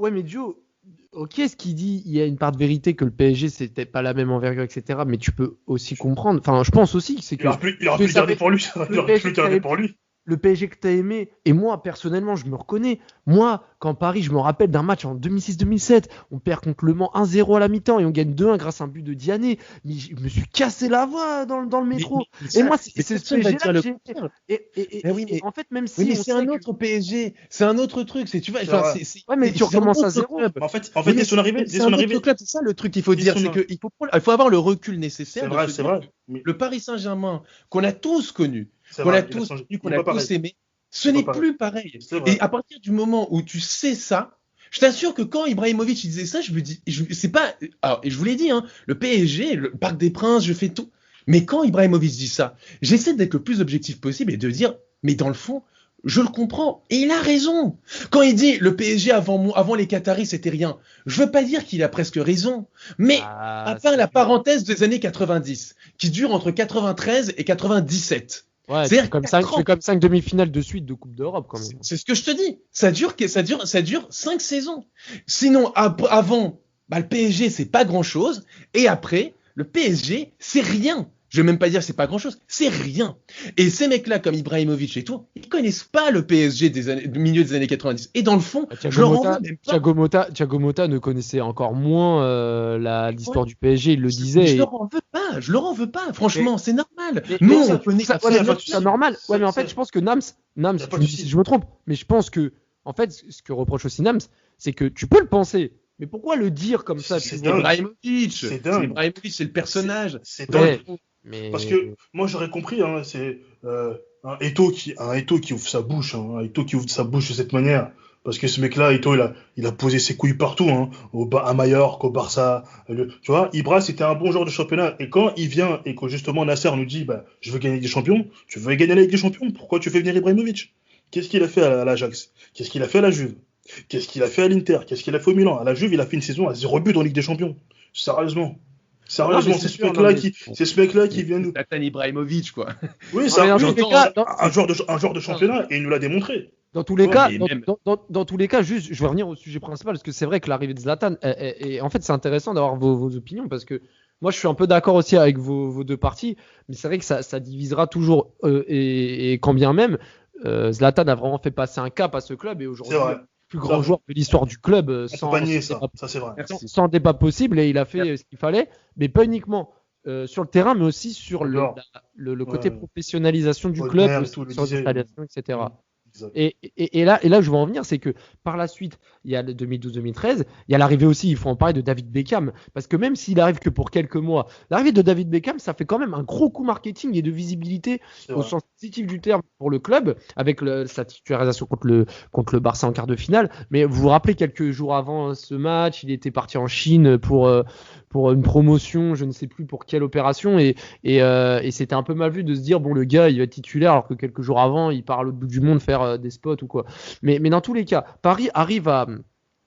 ok, ce qu'il dit, il y a une part de vérité que le PSG, c'était pas la même envergure, etc. Mais tu peux aussi comprendre. Enfin, je pense aussi que c'est Il que aurait pu le garder pour lui. Il aurait pu le garder pour lui. le PSG que t'as aimé, et moi personnellement je me reconnais, moi quand Paris, je me rappelle d'un match en 2006-2007, on perd contre Le Mans 1-0 à la mi-temps et on gagne 2-1 grâce à un but de Diané, mais je me suis cassé la voix dans le métro. Et moi c'est ce personne va PSG dire là le que j'ai contraire. et oui, mais- en fait même si Oui, mais on c'est sait un que- autre PSG, c'est un autre truc. Tu vois, C'est genre, vrai. Ouais, mais tu c'est un recommences à autre zéro. club. Mais en fait, Oui, dès son arrivée, c'est un autre club, c'est ça le truc qu'il faut Dès dire, son c'est arrivée. qu'il faut avoir le recul nécessaire. c'est de vrai, se c'est dire vrai. que Mais Le Paris Saint-Germain, qu'on a tous connu, c'est qu'on vrai, a il a tous changé. connu, qu'on Il est a pas tous pareil. aimé, ce Il est n'est pas pareil. plus pareil. C'est vrai. Et à partir du moment où tu sais ça, je t'assure que quand Ibrahimovic il disait ça, je me dis, c'est pas. Alors, et je vous l'ai dit, hein, le PSG, le Parc des Princes, je fais tout. Mais quand Ibrahimovic dit ça, j'essaie d'être le plus objectif possible et de dire, mais dans le fond, je le comprends. Et il a raison. Quand il dit le PSG avant les Qataris, c'était rien, je veux pas dire qu'il a presque raison. Mais à part la parenthèse des années 90, qui dure entre 93 et 97. Ouais, tu C'est-à-dire fais comme 4 5, ans. tu fais comme 5 demi-finales de suite de Coupe d'Europe quand même. C'est ce que je te dis. Ça dure 5 saisons. Sinon, avant, le PSG, c'est pas grand-chose. Et après, le PSG, c'est rien. Je vais même pas dire c'est pas grand-chose. C'est rien. Et ces mecs-là, comme Ibrahimovic et tout, ils connaissent pas le PSG du milieu des années 90. Et dans le fond, je leur en veux même pas. Thiago Motta ne connaissait encore moins l'histoire du PSG, il le Je disait. leur en veux pas. Je leur en veux pas. Franchement, c'est normal. Mais Nous, ça, on connaît. ça, ça, ouais, y a mais pas de c'est souci. normal. Ouais, mais en Ça- fait, je pense que Nams, Y a tu pas me de dis souci. si je me trompe, mais je pense que, en fait, ce que reproche aussi Nams, c'est que tu peux le penser, mais pourquoi le dire comme ça, C'est tu dingue. vois Ibrahimovic. C'est dingue. Ibrahimovic, c'est le personnage. C'est Ouais. dingue. Mais Parce que moi j'aurais compris, hein, c'est un Eto'o qui ouvre sa bouche, hein, un Eto'o qui ouvre sa bouche de cette manière. Parce que ce mec-là, Eto'o, il a posé ses couilles partout, hein, à Mallorca, au Barça. Tu vois, Ibra, c'était un bon joueur de championnat. Et quand il vient et que justement Nasser nous dit, bah, je veux gagner des champions, tu veux gagner la Ligue des Champions, pourquoi tu fais venir Ibrahimovic? Qu'est-ce qu'il a fait à l'Ajax? Qu'est-ce qu'il a fait à la Juve? Qu'est-ce qu'il a fait à l'Inter? Qu'est-ce qu'il a fait au Milan? À la Juve, il a fait une saison à 0 but en Ligue des Champions. Sérieusement. Sérieusement, c'est ce mec-là qui vient nous. Zlatan Ibrahimovic, quoi. Oui, un joueur de championnat, et il nous l'a démontré. Dans tous les Ouais, cas, mais même- dans tous les cas, juste, je vais revenir au sujet principal parce que c'est vrai que l'arrivée de Zlatan, et en fait, c'est intéressant d'avoir vos opinions parce que moi, je suis un peu d'accord aussi avec vos deux parties, mais c'est vrai que ça divisera toujours et quand bien même, Zlatan a vraiment fait passer un cap à ce club et aujourd'hui, C'est vrai. le plus grand joueur de l'histoire du club Sans panier, ça c'est vrai. Merci. sans débat possible et il a fait ce qu'il fallait, mais pas uniquement sur le terrain, mais aussi sur le côté Ouais. professionnalisation du Wagner, club, tout le sur disait. l'installation, etc. Exact. Et là, je veux en venir, c'est que par la suite, il y a le 2012-2013, il y a l'arrivée aussi, il faut en parler de David Beckham, parce que même s'il arrive que pour quelques mois, l'arrivée de David Beckham, ça fait quand même un gros coup marketing et de visibilité C'est au vrai. sens positif du terme pour le club, avec sa titularisation contre le Barça en quart de finale. Mais vous vous rappelez, quelques jours avant ce match, il était parti en Chine pour une promotion, je ne sais plus pour quelle opération, et c'était un peu mal vu de se dire, bon, le gars, il va être titulaire, alors que quelques jours avant, il part à l'autre bout du monde faire des spots ou quoi. Mais dans tous les cas, Paris arrive à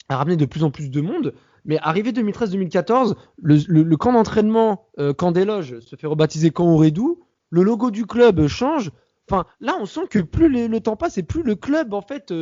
ramener de plus en plus de monde. Mais arrivé 2013-2014, le camp d'entraînement, camp des loges, se fait rebaptiser camp Aurédou. Le logo du club change. Enfin, là, on sent que plus le temps passe et plus le club, en fait,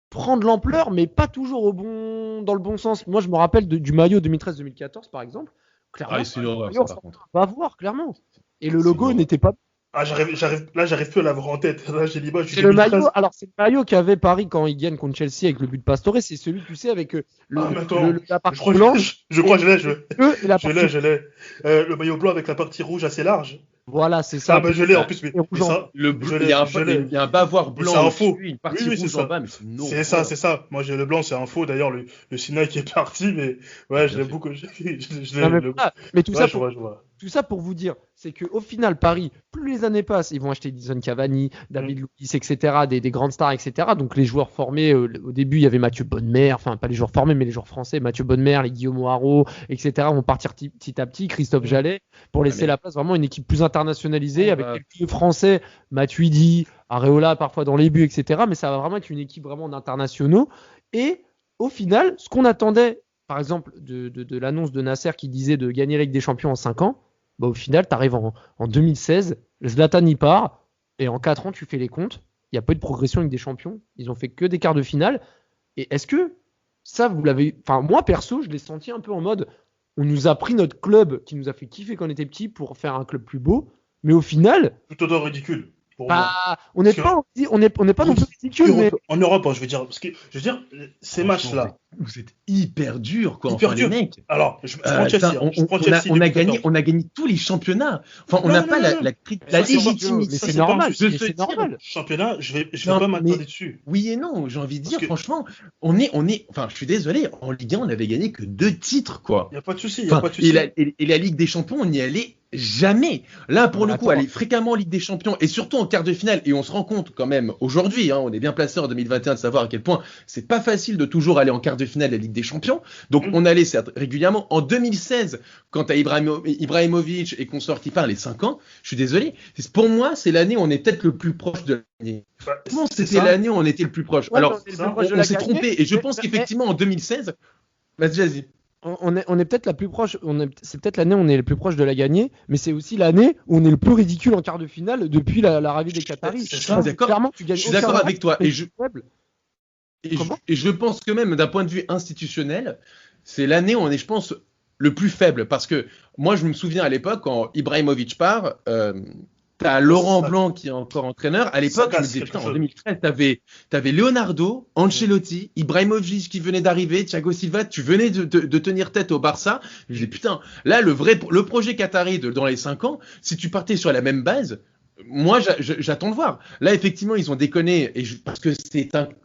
prend de l'ampleur, mais pas toujours dans le bon sens. Moi, je me rappelle du maillot 2013-2014, par exemple. Clairement, Ah, c'est une horreur, maillot, ça, par contre. on va voir, clairement. Et le C'est logo une horreur. n'était pas. Ah, j'arrive plus à l'avoir en tête. Là, j'ai l'image du C'est le 2013. maillot. Alors, c'est le maillot qu'avait Paris quand il gagne contre Chelsea avec le but de Pastore. C'est celui, tu sais, avec Ah, mais attends, la partie Je crois blanche. je crois que je l'ai. Et la partie... Je l'ai. Le maillot blanc avec la partie rouge assez large. Voilà, c'est ça. Ah, bah je l'ai en plus. Mais Et rouge en- ça, Le Je bleu, l'ai, il y a un, je l'ai. il y a un bavoir Mais blanc c'est un faux. au-dessus, une partie Oui, c'est rouge ça. en bas, mais c'est une c'est horreur. ça, c'est ça. Moi, j'ai le blanc, c'est un faux. D'ailleurs, le Sinaï qui est parti, mais ouais, je l'ai fait. beaucoup. Je l'ai. Non, mais voilà. Mais tout Ouais, ça je pour vois, je vois. tout ça pour vous dire, c'est qu'au final, Paris, plus les années passent, ils vont acheter Edison Cavani, David Luiz, etc., des grandes stars, etc. Donc les joueurs formés, au début, il y avait Mathieu Bonnemer, enfin pas les joueurs formés, mais les joueurs français, Mathieu Bonnemer, les Guillaume Haro, etc. vont partir petit à petit, Christophe Jallet, pour laisser mais- la place vraiment à une équipe plus internationalisée, Ouais, avec bah. quelques Français, Matuidi, Areola parfois dans les buts, etc. Mais ça va vraiment être une équipe vraiment d'internationaux. Et au final, ce qu'on attendait, par exemple, de l'annonce de Nasser qui disait de gagner la Ligue des Champions en 5 ans, bah, au final, tu arrives en 2016, Zlatan y part, et en 4 ans, tu fais les comptes. Il n'y a pas eu de progression avec des champions. Ils ont fait que des quarts de finale. Et est-ce que ça, vous l'avez. Enfin, moi, perso, je l'ai senti un peu en mode on nous a pris notre club qui nous a fait kiffer quand on était petit pour faire un club plus beau. Mais au final, Plutôt dans le ridicule. Pour moi. bah, on n'est Parce pas, on n'est pas non plus ridicule, mais. En Europe, hein, je veux dire, parce que je veux dire, ces matchs-là, Vous êtes hyper dur, quoi. Hyper Enfin, dur. les mecs. alors, je prends Chelsea. Putain, hein, je prends Chelsea on a 2014. gagné tous les championnats. Enfin, on Non, n'a non, pas non, la non. la Ça, c'est légitimité. Mais Ça, c'est c'est normal. pas de mais se c'est dire- normal. Championnat, je vais Non, pas mais- m'attarder dessus. Oui et non, j'ai envie de dire, Parce que- franchement, on est, enfin, je suis désolé, en Ligue 1, on avait gagné que 2 titres, quoi. Il y a pas de souci, il y a Enfin, pas de souci. et la Ligue des Champions, on n'y allait jamais. Là, pour Non, le coup, attends. aller fréquemment en Ligue des Champions et surtout en quart de finale, et on se rend compte quand même aujourd'hui, hein, on est bien placé en 2021 de savoir à quel point c'est pas facile de toujours aller en quart de finale de la Ligue des Champions. Donc, on allait certes régulièrement. En 2016, quand t'as Ibrahimovic et consorts qui parlent les 5 ans, je suis désolé. Pour moi, c'est l'année où on est peut-être le plus proche de l'année. Bah, Comment c'est c'était ça. l'année où on était le plus proche? Ouais, Alors, mais on est le ça, plus proche de on la s'est gagner. trompé. Et je Mais- pense mais- qu'effectivement, en 2016, vas-y. On est peut-être la plus proche, c'est peut-être l'année où on est le plus proche de la gagner, mais c'est aussi l'année où on est le plus ridicule en quart de finale depuis l'arrivée des Qataris. C'est Je ça. suis d'accord. Clairement, tu gagnes Je suis aucun d'accord match, avec toi. t'es Et je, faible. Comment et je pense que même d'un point de vue institutionnel, c'est l'année où on est, je pense, le plus faible. Parce que moi, je me souviens à l'époque, quand Ibrahimovic part, t'as Laurent Ça- Blanc qui est encore entraîneur. À l'époque, je me casse disais, quelque putain, en chose. 2013, t'avais Leonardo, Ancelotti, Ibrahimovic qui venait d'arriver, Thiago Silva, tu venais de tenir tête au Barça. Je me disais, putain, là, le projet qatari dans les 5 ans, si tu partais sur la même base, moi, j'attends de voir. Là, effectivement, ils ont déconné parce que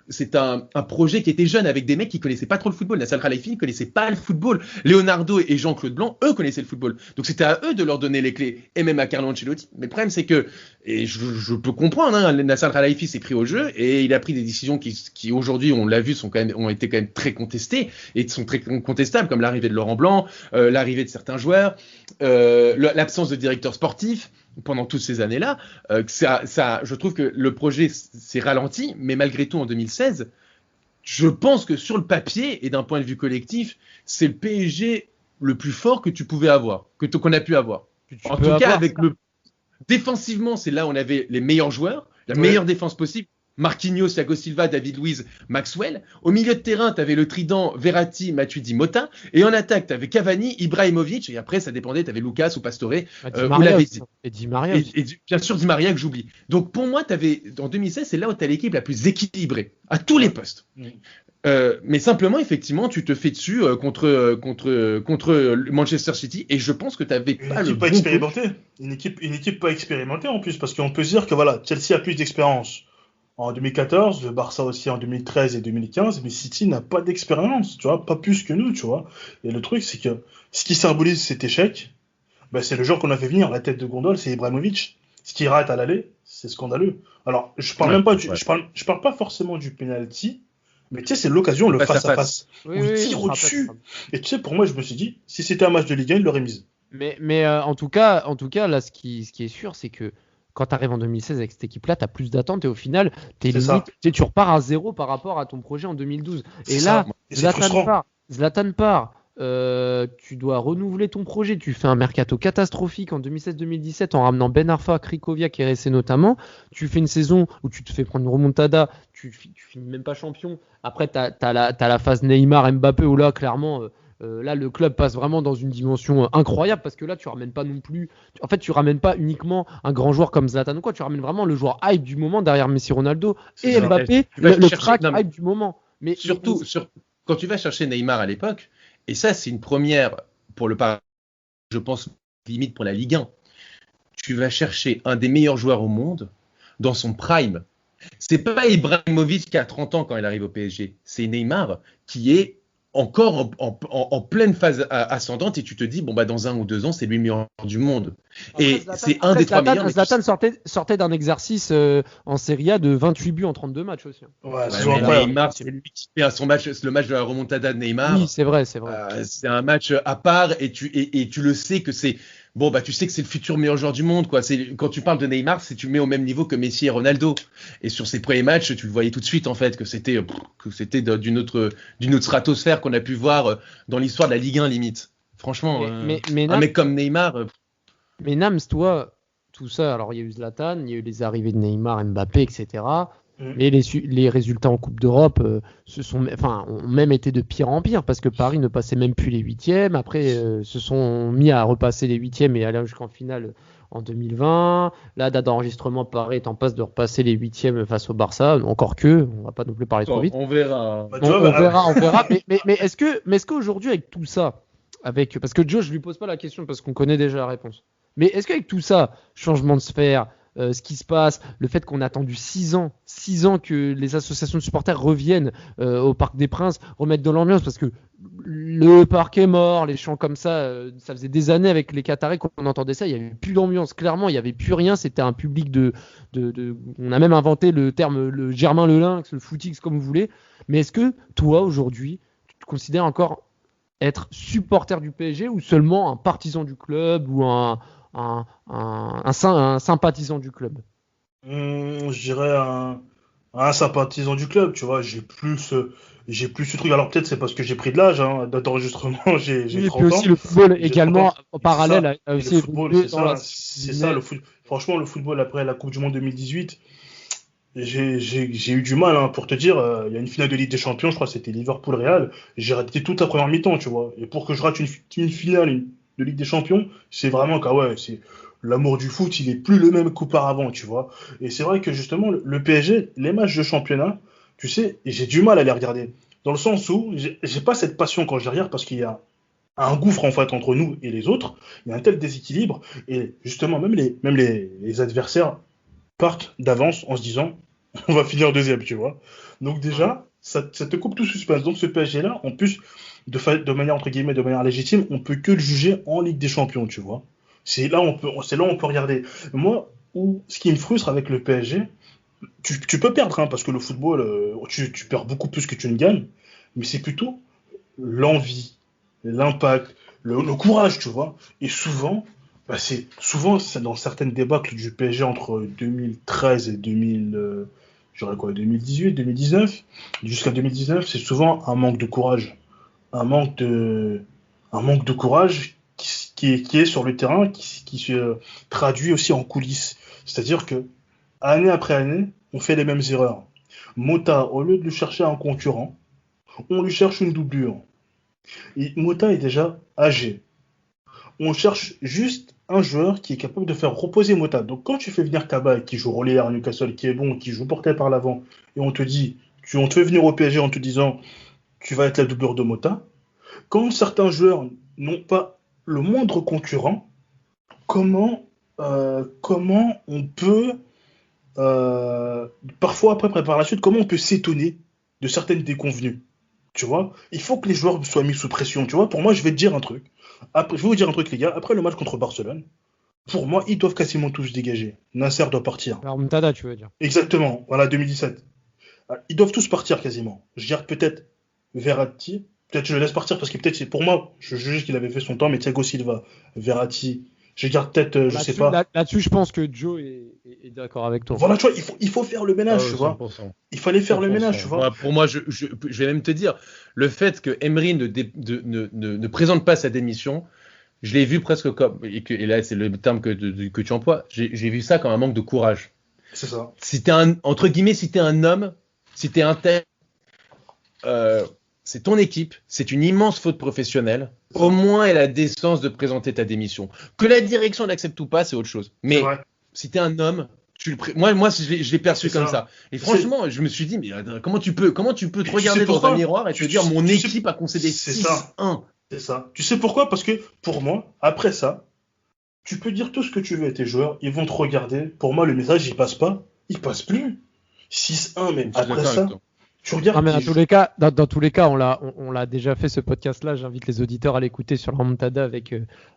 c'est un projet qui était jeune avec des mecs qui connaissaient pas trop le football. Nasser Al-Khelaifi ne connaissait pas le football. Leonardo et Jean-Claude Blanc, eux, connaissaient le football. Donc, c'était à eux de leur donner les clés. Et même à Carlo Ancelotti. Mais le problème, c'est que, et je peux comprendre, hein, Nasser Al-Khelaifi s'est pris au jeu et il a pris des décisions qui aujourd'hui, on l'a vu, ont été quand même très contestées et sont très contestables, comme l'arrivée de Laurent Blanc, l'arrivée de certains joueurs, l'absence de directeur sportif pendant toutes ces années-là, je trouve que le projet s'est ralenti, mais malgré tout en 2016, je pense que sur le papier et d'un point de vue collectif, c'est le PSG le plus fort que tu pouvais avoir, qu'on a pu avoir. En tout cas, défensivement, c'est là où on avait les meilleurs joueurs, la meilleure défense possible. Marquinhos, Thiago Silva, David Luiz, Maxwell. Au milieu de terrain, tu avais le trident Verratti, Matuidi, Mota. Et en attaque, tu avais Cavani, Ibrahimovic. Et après, ça dépendait, tu avais Lucas ou Pastore. Ou l'avait et Di Maria. Et bien sûr, Di Maria que j'oublie. Donc pour moi, en 2016, c'est là où tu as l'équipe la plus équilibrée, à tous les postes. Mais simplement, effectivement, tu te fais dessus contre Manchester City. Et je pense que tu avais pas le bon expérimenté. Une équipe pas expérimentée en plus. Parce qu'on peut se dire que voilà, Chelsea a plus d'expérience en 2014, le Barça aussi en 2013 et 2015, mais City n'a pas d'expérience, tu vois, pas plus que nous, tu vois. Et le truc, c'est que ce qui symbolise cet échec, c'est le joueur qu'on a fait venir, la tête de gondole, c'est Ibrahimovic. Ce qui rate à l'aller, c'est scandaleux. Alors, je parle même pas je parle pas forcément du penalty, mais tu sais, c'est l'occasion, le face à face, où il tire au-dessus. Et tu sais, pour moi, je me suis dit, si c'était un match de Ligue 1, il l'aurait mise. Mais en tout cas, là, ce qui est sûr, c'est que quand tu arrives en 2016 avec cette équipe-là, tu as plus d'attentes et au final, tu repars à zéro par rapport à ton projet en 2012. Et là, Zlatan part. Tu dois renouveler ton projet. Tu fais un mercato catastrophique en 2016-2017 en ramenant Ben Arfa, Krikoviak et RSC notamment. Tu fais une saison où tu te fais prendre une remontada. Tu finis même pas champion. Après, tu as la phase Neymar-Mbappé où là, clairement... là, le club passe vraiment dans une dimension incroyable parce que là, tu ramènes pas non plus. En fait, tu ramènes pas uniquement un grand joueur comme Zlatan ou quoi. Tu ramènes vraiment le joueur hype du moment derrière Messi, Ronaldo et Mbappé, le crack hype du moment. Mais surtout, quand tu vas chercher Neymar à l'époque, et ça, c'est une première pour je pense limite pour la Ligue 1. Tu vas chercher un des meilleurs joueurs au monde dans son prime. C'est pas Ibrahimovic qui a 30 ans quand il arrive au PSG. C'est Neymar qui est encore en pleine phase ascendante et tu te dis dans 1 ou 2 ans c'est lui le meilleur du monde. Et c'est un des 3 meilleurs. Zlatan sortait d'un exercice en Serie A de 28 buts en 32 matchs aussi. Neymar, c'est lui qui fait son match, le match de la remontada de Neymar. Oui, c'est vrai. C'est un match à part et tu le sais que c'est tu sais que c'est le futur meilleur joueur du monde, quoi. Quand tu parles de Neymar, tu mets au même niveau que Messi et Ronaldo. Et sur ses premiers matchs, tu le voyais tout de suite, en fait, que c'était d'une autre stratosphère qu'on a pu voir dans l'histoire de la Ligue 1, limite. Franchement, un mec comme Neymar. Mais Nams, toi, tout ça, alors il y a eu Zlatan, il y a eu les arrivées de Neymar, Mbappé, etc. Mais les résultats en Coupe d'Europe ont même été de pire en pire parce que Paris ne passait même plus les 8e. Après, se sont mis à repasser les 8e et aller jusqu'en finale en 2020. Là, date d'enregistrement, Paris est en passe de repasser les 8e face au Barça. Encore que, on va pas non plus parler trop vite. On verra. On verra. Mais est-ce qu'aujourd'hui, avec tout ça, parce que Joe, je lui pose pas la question parce qu'on connaît déjà la réponse. Mais est-ce qu'avec tout ça, changement de sphère, ce qui se passe, le fait qu'on a attendu 6 ans que les associations de supporters reviennent au Parc des Princes, remettent de l'ambiance parce que le parc est mort, les chants comme ça faisait des années avec les Qataris qu'on entendait ça, il n'y avait plus d'ambiance, clairement, il n'y avait plus rien, c'était un public on a même inventé le terme le Germain le Lynx, le footix comme vous voulez, mais est-ce que toi aujourd'hui, tu te considères encore être supporter du PSG ou seulement un partisan du club ou un sympathisant du club? Je dirais un sympathisant du club, tu vois. J'ai plus ce truc. Alors peut-être c'est parce que j'ai pris de l'âge, date d'enregistrement, j'ai 30 ans. Et puis aussi le football également en parallèle a aussi évolué. C'est ça, le foot. Franchement, le football après la Coupe du Monde 2018, j'ai eu du mal, pour te dire. Il y a une finale de Ligue des Champions, je crois que c'était Liverpool-Real. J'ai raté toute la première mi-temps, tu vois. Et pour que je rate une finale de Ligue des Champions, c'est vraiment c'est l'amour du foot, il est plus le même qu'auparavant, tu vois. Et c'est vrai que justement, le PSG, les matchs de championnat, tu sais, j'ai du mal à les regarder. Dans le sens où j'ai pas cette passion quand je les regarde parce qu'il y a un gouffre en fait entre nous et les autres. Il y a un tel déséquilibre et justement même les adversaires partent d'avance en se disant on va finir deuxième, tu vois. Donc déjà ça te coupe tout suspense. Donc ce PSG là, en plus de manière entre guillemets de manière légitime, on peut que le juger en Ligue des Champions, tu vois. C'est là où on peut regarder. Moi, ce qui me frustre avec le PSG, tu peux perdre hein, parce que le football, tu perds beaucoup plus que tu ne gagnes, mais c'est plutôt l'envie, l'impact, le courage, tu vois. Et souvent, c'est dans certaines débâcles du PSG entre 2013 et 2018, 2019, jusqu'à 2019, c'est souvent un manque de courage. Un manque de courage qui est sur le terrain, qui se traduit aussi en coulisses. C'est-à-dire que, année après année, on fait les mêmes erreurs. Mota, au lieu de lui chercher un concurrent, on lui cherche une doublure. Et Mota est déjà âgé. On cherche juste un joueur qui est capable de faire reposer Mota. Donc quand tu fais venir Kaba, qui joue relayeur à Newcastle, qui est bon, qui joue porté par l'avant, et on te fait venir au PSG en te disant tu vas être la doublure de Mota, quand certains joueurs n'ont pas le moindre concurrent, comment on peut parfois après par la suite, comment on peut s'étonner de certaines déconvenues, tu vois. Il faut que les joueurs soient mis sous pression, tu vois. Pour moi, je vais te dire un truc. Je vais vous dire un truc, les gars. Après le match contre Barcelone, pour moi, ils doivent quasiment tous se dégager. Nasser doit partir. La remontada, tu veux dire. Exactement, voilà, 2017. Ils doivent tous partir quasiment. Je garde peut-être Verratti. Peut-être je le laisse partir parce que peut-être c'est pour moi, je juge qu'il avait fait son temps, mais Thiago Silva, Verratti, je garde peut-être, je sais pas. Là-dessus, je pense que Joe est d'accord avec toi. Voilà, tu vois, il faut faire le ménage, tu vois. 100%. Il fallait faire le 100%. ménage, tu vois. Pour moi, je vais même te dire, le fait que Emery ne présente pas sa démission, je l'ai vu presque comme, et là c'est le terme que tu emploies, j'ai vu ça comme un manque de courage. C'est ça. Entre guillemets, si t'es un homme, si t'es un tel, c'est ton équipe, c'est une immense faute professionnelle. Au moins, elle a la décence de présenter ta démission. Que la direction l'accepte ou pas, c'est autre chose. Mais si t'es un homme, moi, je l'ai perçu comme ça. Et franchement, je me suis dit, mais comment tu peux te regarder dans un miroir et te dire, mon équipe a concédé 6-1. C'est ça. Tu sais pourquoi? Parce que pour moi, après ça, tu peux dire tout ce que tu veux à tes joueurs, ils vont te regarder. Pour moi, le message, il passe pas. Il passe plus. 6-1, mais après ça. Tu regardes. Non, mais dans tous les cas, on l'a déjà fait ce podcast-là. J'invite les auditeurs à l'écouter sur la remontada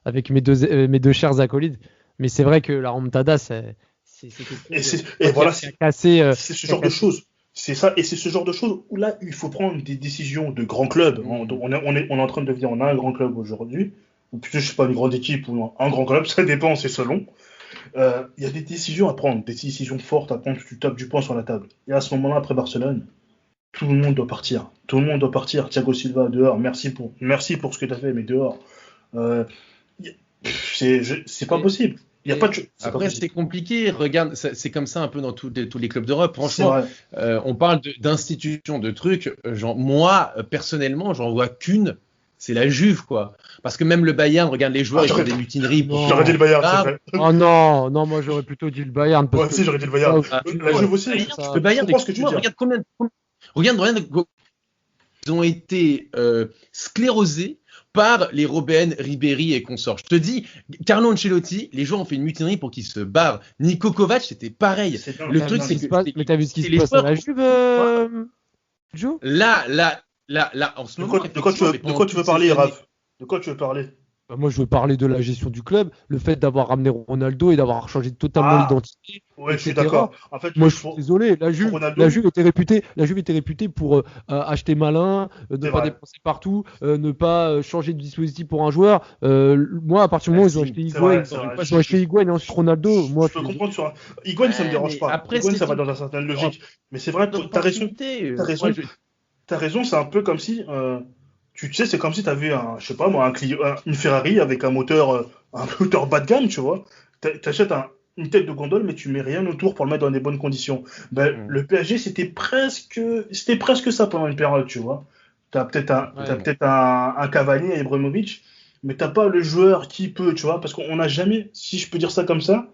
avec mes deux chers acolytes. Mais c'est vrai que la remontada, c'est cassé. C'est ce genre de choses. C'est ça, et c'est ce genre de choses où là, il faut prendre des décisions de grands clubs. On est en train de devenir, on a un grand club aujourd'hui, ou plutôt, je sais pas, une grande équipe ou un grand club, ça dépend, c'est selon. Il y a des décisions à prendre, des décisions fortes à prendre, tu tapes du poing sur la table. Et à ce moment-là, après Barcelone, tout le monde doit partir. Tout le monde doit partir. Thiago Silva, dehors. Merci pour ce que tu as fait, mais dehors. C'est pas possible. Après, c'est compliqué. Regarde, c'est comme ça un peu dans tous les clubs d'Europe. Franchement, on parle d'institutions, de trucs. Moi, personnellement, j'en vois qu'une. C'est la Juve, quoi. Parce que même le Bayern, regarde les joueurs, ils font des mutineries. J'aurais dit le Bayern, c'est vrai. Oh non, moi j'aurais plutôt dit le Bayern. Moi aussi, j'aurais dit le Bayern. La Juve aussi. Le Bayern, je comprends ce que tu dis. Regarde, ils ont été sclérosés par les Robben, Ribéry et consorts. Je te dis, Carlo Ancelotti, les joueurs ont fait une mutinerie pour qu'ils se barrent. Niko Kovac, c'était pareil. Le truc, c'est que... Mais t'as vu ce qui se passe à la Juve, Joe ? Là, en ce moment... De quoi tu veux parler, Raph ? De quoi tu veux parler ? Moi, je veux parler de la gestion du club, le fait d'avoir ramené Ronaldo et d'avoir changé totalement l'identité. Ouais, je suis d'accord. En fait, moi, je suis désolé. La Juve était réputée pour acheter malin, ne pas dépenser partout, ne pas changer de dispositif pour un joueur. Moi, à partir du moment où ils ont acheté Higuain et ensuite Ronaldo, moi, je peux comprendre sur Higuain, ça me dérange pas. Après, Higuain, ça va dans une certaine logique. Mais c'est vrai, t'as raison. C'est un peu comme si. Tu sais, c'est comme si tu avais une Ferrari avec un moteur bas de gamme, tu vois. T'achètes une tête de gondole, mais tu mets rien autour pour le mettre dans des bonnes conditions. Le PSG, c'était presque ça pendant une période, tu vois. T'as peut-être un Cavani et Ibrahimovic, mais t'as pas le joueur qui peut, tu vois, parce qu'on n'a jamais, si je peux dire ça comme ça,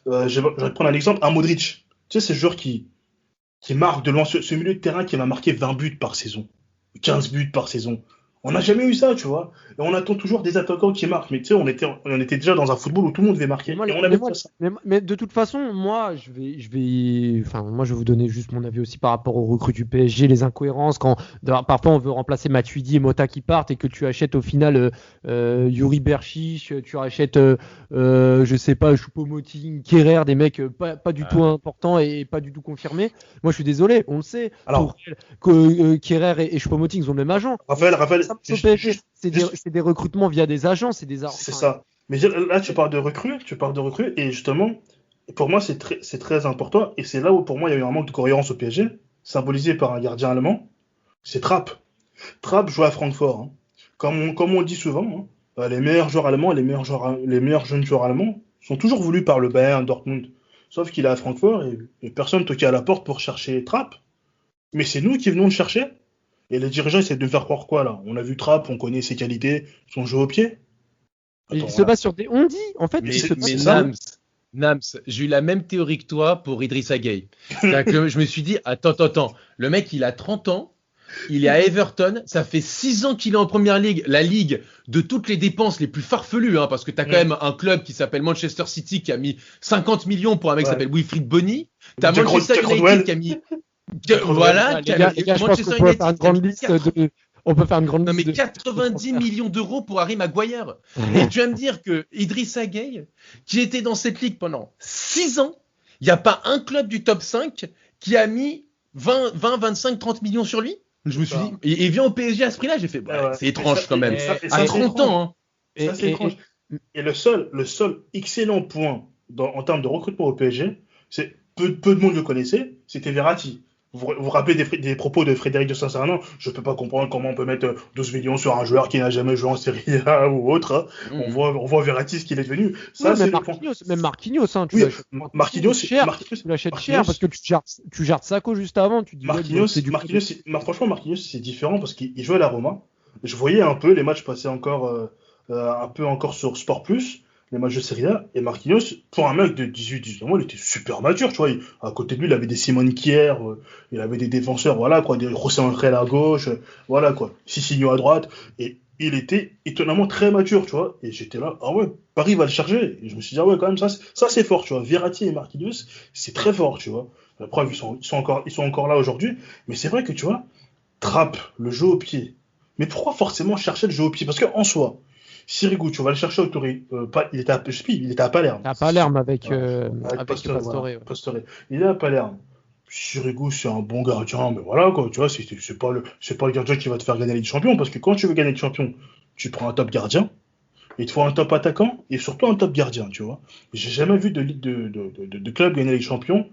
je vais te prendre un exemple, un Modric. Tu sais, c'est ce joueur qui marque de loin, ce milieu de terrain qui va marquer 20 buts par saison. 15 buts par saison. On n'a jamais eu ça, tu vois. Et on attend toujours des attaquants qui marquent. Mais tu sais, on était déjà dans un football où tout le monde devait marquer. Moi, Et on avait moi, pas ça. mais de toute façon, moi, moi, je vais vous donner juste mon avis aussi par rapport aux recrues du PSG, les incohérences parfois on veut remplacer Matuidi et Mota qui partent et que tu achètes au final Yuri Berchiche, tu achètes, je sais pas, Choupo-Moting, Kerrer, des mecs pas du tout importants et pas du tout confirmés. Moi, je suis désolé, on le sait. Alors, Kerrer et Choupo-Moting, ils ont le même agent. Raphaël, Ça, au PSG, c'est des recrutements via des agents, c'est c'est ça. Mais là, tu parles de recrues, et justement, pour moi, c'est très important, et c'est là où, pour moi, il y a eu un manque de cohérence au PSG, symbolisé par un gardien allemand, c'est Trapp. Trapp joue à Francfort, hein. Comme on le dit souvent, hein, les meilleurs joueurs allemands, les meilleurs jeunes joueurs allemands sont toujours voulus par le Bayern Dortmund. Sauf qu'il est à Francfort, et personne toquait à la porte pour chercher Trapp. Mais c'est nous qui venons le chercher. Et les dirigeants essaient de nous faire croire quoi, là? On a vu Trapp, on connaît ses qualités, son jeu au pied. Il se base sur des on-dit, en fait. Mais Nams, j'ai eu la même théorie que toi pour Idrissa Gueye. Je me suis dit, attends, le mec, il a 30 ans, il est à Everton, ça fait 6 ans qu'il est en première ligue, la ligue de toutes les dépenses les plus farfelues, hein, parce que tu as quand même un club qui s'appelle Manchester City qui a mis 50 millions pour un mec qui s'appelle Wilfried Bony. Tu as Manchester United qui a mis... Voilà, les gars, je pense qu'on peut faire une grande liste on peut faire une grande liste. Mais 90 millions d'euros pour Harry Maguire. Et tu vas me dire que Idrissa Gueye, qui était dans cette ligue pendant 6 ans, il n'y a pas un club du top 5 qui a mis 20, 25, 30 millions sur lui. Je me suis dit, et il vient au PSG à ce prix-là, j'ai fait, c'est étrange quand même. À 30 ans, hein. Ça, c'est étrange. Et le seul excellent point en termes de recrutement au PSG, c'est peu de monde le connaissait, c'était Verratti. Vous vous rappelez des propos de Frédéric de Saint-Sernin? Je peux pas comprendre comment on peut mettre 12 millions sur un joueur qui n'a jamais joué en Serie A ou autre. Hein. On voit Verratti ce qu'il est devenu. Ça, c'est même Marquinhos, hein, tu Marquinhos, tu l'achètes cher parce que tu gères Sacco juste avant. Tu dis, franchement, Marquinhos, c'est différent parce qu'il jouait à la Roma. Je voyais un peu les matchs passer encore sur Sport Plus. Les matchs de Serie A, et Marquinhos, pour un mec de 18-19 mois, il était super mature, tu vois. À côté de lui, il avait des Simone Kier, il avait des défenseurs, voilà, quoi, des José Angel à gauche, voilà, quoi, Cicinho à droite, et il était étonnamment très mature, tu vois. Et j'étais là, ah ouais, Paris va le charger. Et je me suis dit, ah ouais, quand même, ça c'est fort, tu vois. Verratti et Marquinhos, c'est très fort, tu vois. La preuve, ils sont encore là aujourd'hui, mais c'est vrai que, tu vois, Trapp, le jeu au pied. Mais pourquoi forcément chercher le jeu au pied? Parce qu'en soi, Sirigu, tu vas le chercher au Touré. Il était à Palerme. À Palerme avec Pastore. Voilà, Pastore. Il est à Palerme. Sirigu, c'est un bon gardien, mais voilà, quoi. Tu vois, c'est pas le gardien qui va te faire gagner la Ligue des Champions, parce que quand tu veux gagner la Ligue des Champions, tu prends un top gardien. Il te faut un top attaquant et surtout un top gardien, tu vois. J'ai jamais vu de club gagner la Ligue des Champions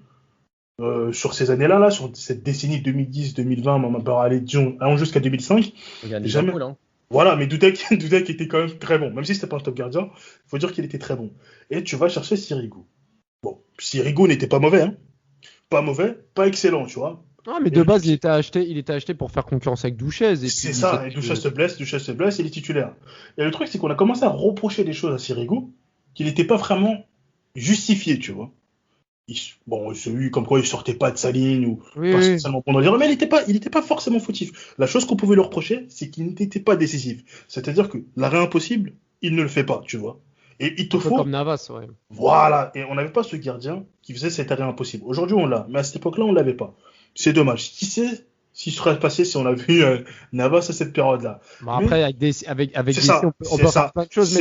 sur ces années-là, sur cette décennie 2010-2020, allons jusqu'à 2005. Jamais. Hein. Voilà, mais Dudek était quand même très bon. Même si c'était pas un top gardien, il faut dire qu'il était très bon. Et tu vas chercher Sirigu. Bon, Sirigu n'était pas mauvais, hein. Pas mauvais, pas excellent, tu vois. Ah, mais de base, il était acheté pour faire concurrence avec Douchez. C'est ça, et Douchez se blesse, il est titulaire. Et le truc, c'est qu'on a commencé à reprocher des choses à Sirigu qu'il n'était pas vraiment justifié, tu vois. Celui comme quoi il sortait pas de sa ligne ou pas spécialement bon dans les mais il était pas forcément fautif. La chose qu'on pouvait lui reprocher, c'est qu'il n'était pas décisif. C'est-à-dire que l'arrêt impossible, il ne le fait pas, tu vois. Et il te faut comme Navas, ouais. Voilà, et on n'avait pas ce gardien qui faisait cet arrêt impossible. Aujourd'hui, on l'a, mais à cette époque-là, on l'avait pas. C'est dommage. Qui sait s'il serait passé si on a vu Navas à cette période-là. Bon, après, avec des on peut faire plein de choses,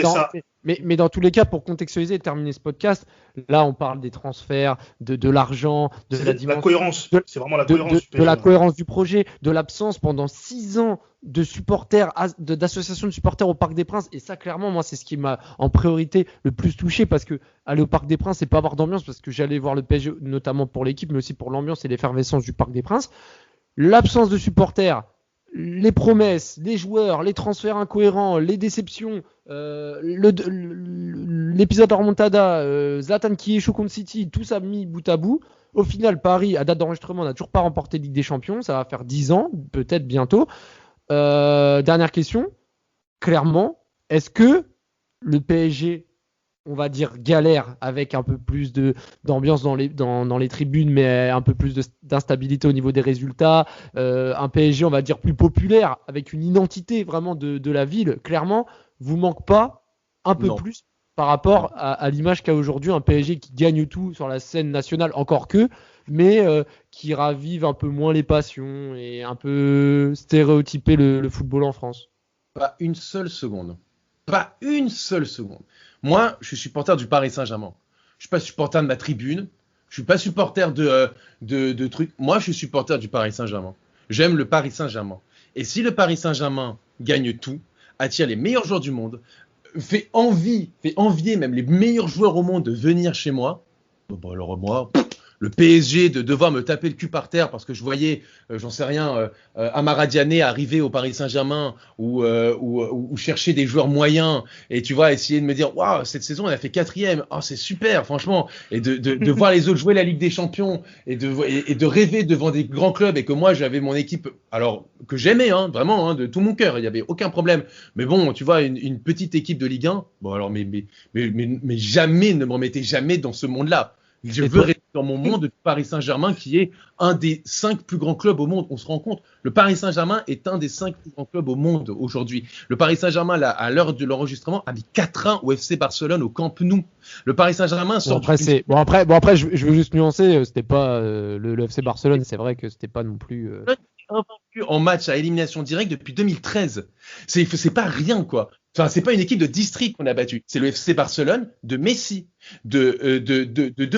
mais dans tous les cas, pour contextualiser et terminer ce podcast, là, on parle des transferts, de l'argent, de la cohérence. C'est vraiment la cohérence. De la cohérence du projet, de l'absence pendant 6 ans de supporters, d'associations de supporters au Parc des Princes. Et ça, clairement, moi, c'est ce qui m'a en priorité le plus touché, parce que aller au Parc des Princes, c'est pas avoir d'ambiance, parce que j'allais voir le PSG, notamment pour l'équipe, mais aussi pour l'ambiance et l'effervescence du Parc des Princes. L'absence de supporters, les promesses, les joueurs, les transferts incohérents, les déceptions, l'épisode de remontada, Zlatan qui échoue contre City, tout ça mis bout à bout. Au final, Paris, à date d'enregistrement, n'a toujours pas remporté Ligue des Champions. Ça va faire 10 ans, peut-être bientôt. Dernière question. Clairement, est-ce que le PSG on va dire, galère, avec un peu plus d'ambiance dans les tribunes, mais un peu plus d'instabilité au niveau des résultats. Un PSG, on va dire, plus populaire, avec une identité vraiment de la ville, clairement, vous manque pas un peu plus par rapport à l'image qu'a aujourd'hui un PSG qui gagne tout sur la scène nationale, encore que, mais qui ravive un peu moins les passions et un peu stéréotyper le football en France. Pas une seule seconde. Pas une seule seconde. Moi, je suis supporter du Paris Saint-Germain. Je suis pas supporter de ma tribune. Je suis pas supporter de trucs. Moi, je suis supporter du Paris Saint-Germain. J'aime le Paris Saint-Germain. Et si le Paris Saint-Germain gagne tout, attire les meilleurs joueurs du monde, fait envier même les meilleurs joueurs au monde de venir chez moi, bon, alors moi, le PSG de devoir me taper le cul par terre parce que je voyais, j'en sais rien, Amara Diané arriver au Paris Saint-Germain ou chercher des joueurs moyens et tu vois, essayer de me dire waouh, cette saison on a fait 4e, oh, c'est super franchement, et de voir les autres jouer la Ligue des Champions et de rêver devant des grands clubs, et que moi j'avais mon équipe, alors que j'aimais vraiment de tout mon cœur, il n'y avait aucun problème, mais bon, tu vois, une petite équipe de Ligue 1, bon alors mais jamais, ne me remettez jamais dans ce monde-là. Je veux rester dans mon monde de Paris Saint-Germain, qui est un des 5 plus grands clubs au monde. On se rend compte, le Paris Saint-Germain est un des 5 plus grands clubs au monde aujourd'hui. Le Paris Saint-Germain, là, à l'heure de l'enregistrement, a mis 4-1 au FC Barcelone au Camp Nou. Le Paris Saint-Germain sort après, je veux juste nuancer, c'était pas le FC Barcelone, c'est vrai que c'était pas non plus... Invaincu en match à élimination directe depuis 2013. C'est pas rien, quoi. Enfin, c'est pas une équipe de district qu'on a battu. C'est le FC Barcelone de Messi, de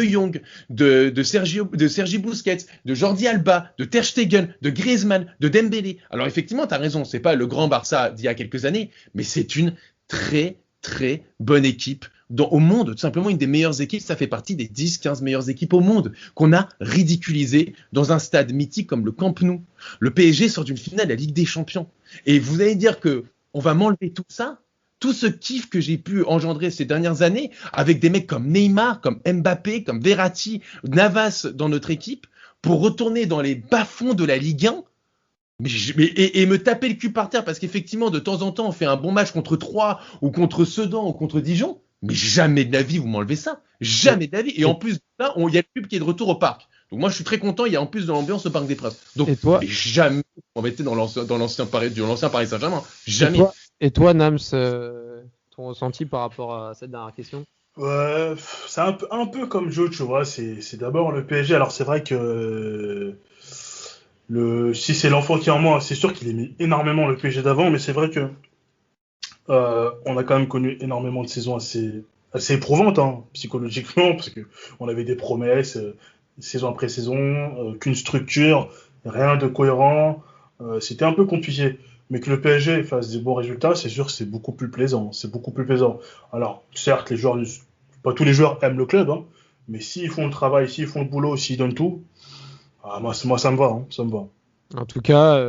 Jong, de Sergi Busquets, de Jordi Alba, de Ter Stegen, de Griezmann, de Dembélé. Alors effectivement, t'as raison, c'est pas le grand Barça d'il y a quelques années, mais c'est une très très bonne équipe au monde, tout simplement une des meilleures équipes. Ça fait partie des 10-15 meilleures équipes au monde qu'on a ridiculisées dans un stade mythique comme le Camp Nou. Le PSG sort d'une finale de la Ligue des Champions. Et vous allez dire que on va m'enlever tout ça, tout ce kiff que j'ai pu engendrer ces dernières années avec des mecs comme Neymar, comme Mbappé, comme Verratti, Navas dans notre équipe, pour retourner dans les bas-fonds de la Ligue 1 et me taper le cul par terre parce qu'effectivement, de temps en temps, on fait un bon match contre Troyes ou contre Sedan ou contre Dijon. Mais jamais de la vie, vous m'enlevez ça. Jamais de la vie. Et en plus, là, il y a le pub qui est de retour au parc. Donc moi, je suis très content. Il y a en plus de l'ambiance au Parc des Princes. Donc, mais jamais vous m'embêtez dans l'ancien Paris Saint-Germain. Jamais. Et toi, Nams, ton ressenti par rapport à cette dernière question? Ouais, c'est un peu comme Joe, tu vois. C'est d'abord le PSG. Alors, c'est vrai que si c'est l'enfant qui est en moi, c'est sûr qu'il aimait énormément le PSG d'avant. Mais c'est vrai que on a quand même connu énormément de saisons assez éprouvantes, psychologiquement, parce que on avait des promesses, saison après saison, qu'une structure, rien de cohérent. C'était un peu compliqué. Mais que le PSG fasse des bons résultats, c'est sûr que c'est beaucoup plus plaisant. Alors, certes, pas tous les joueurs aiment le club, mais s'ils font le travail, s'ils font le boulot, s'ils donnent tout, moi ça me va, ça me va. En tout cas,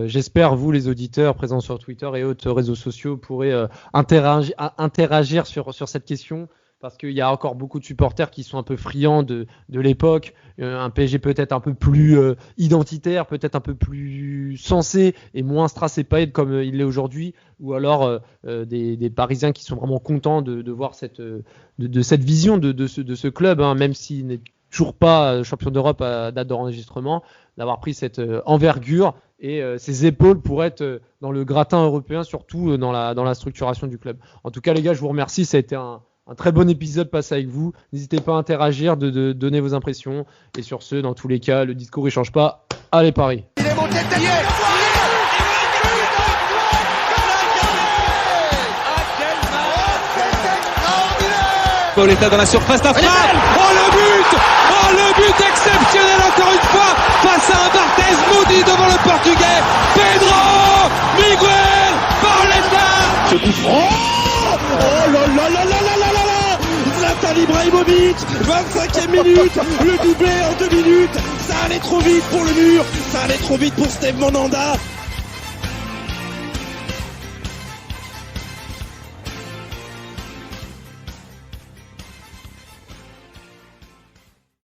j'espère, vous, les auditeurs présents sur Twitter et autres réseaux sociaux, pourrez interagir sur cette question, parce qu'il y a encore beaucoup de supporters qui sont un peu friands de l'époque, un PSG peut-être un peu plus identitaire, peut-être un peu plus sensé et moins Strass et Payet comme il l'est aujourd'hui, ou alors des Parisiens qui sont vraiment contents de voir cette vision de ce club, même s'il n'est toujours pas champion d'Europe à date d'enregistrement, d'avoir pris cette envergure et ses épaules pour être dans le gratin européen, surtout dans la structuration du club. En tout cas, les gars, je vous remercie. Ça a été un très bon épisode passé avec vous. N'hésitez pas à interagir, de donner vos impressions. Et sur ce, dans tous les cas, le discours ne change pas. Allez, Paris! Il est monté de tête. Pauletta dans la surface d'affaire. Oh le but exceptionnel encore une fois face à un Barthez maudit devant le Portugais. Pedro Miguel Pauletta. Ce coup franc. Oh là là là là là là là là. Zlatan Ibrahimovic, 25e minute, le doublé en 2 minutes. Ça allait trop vite pour le mur, ça allait trop vite pour Steve Mandanda.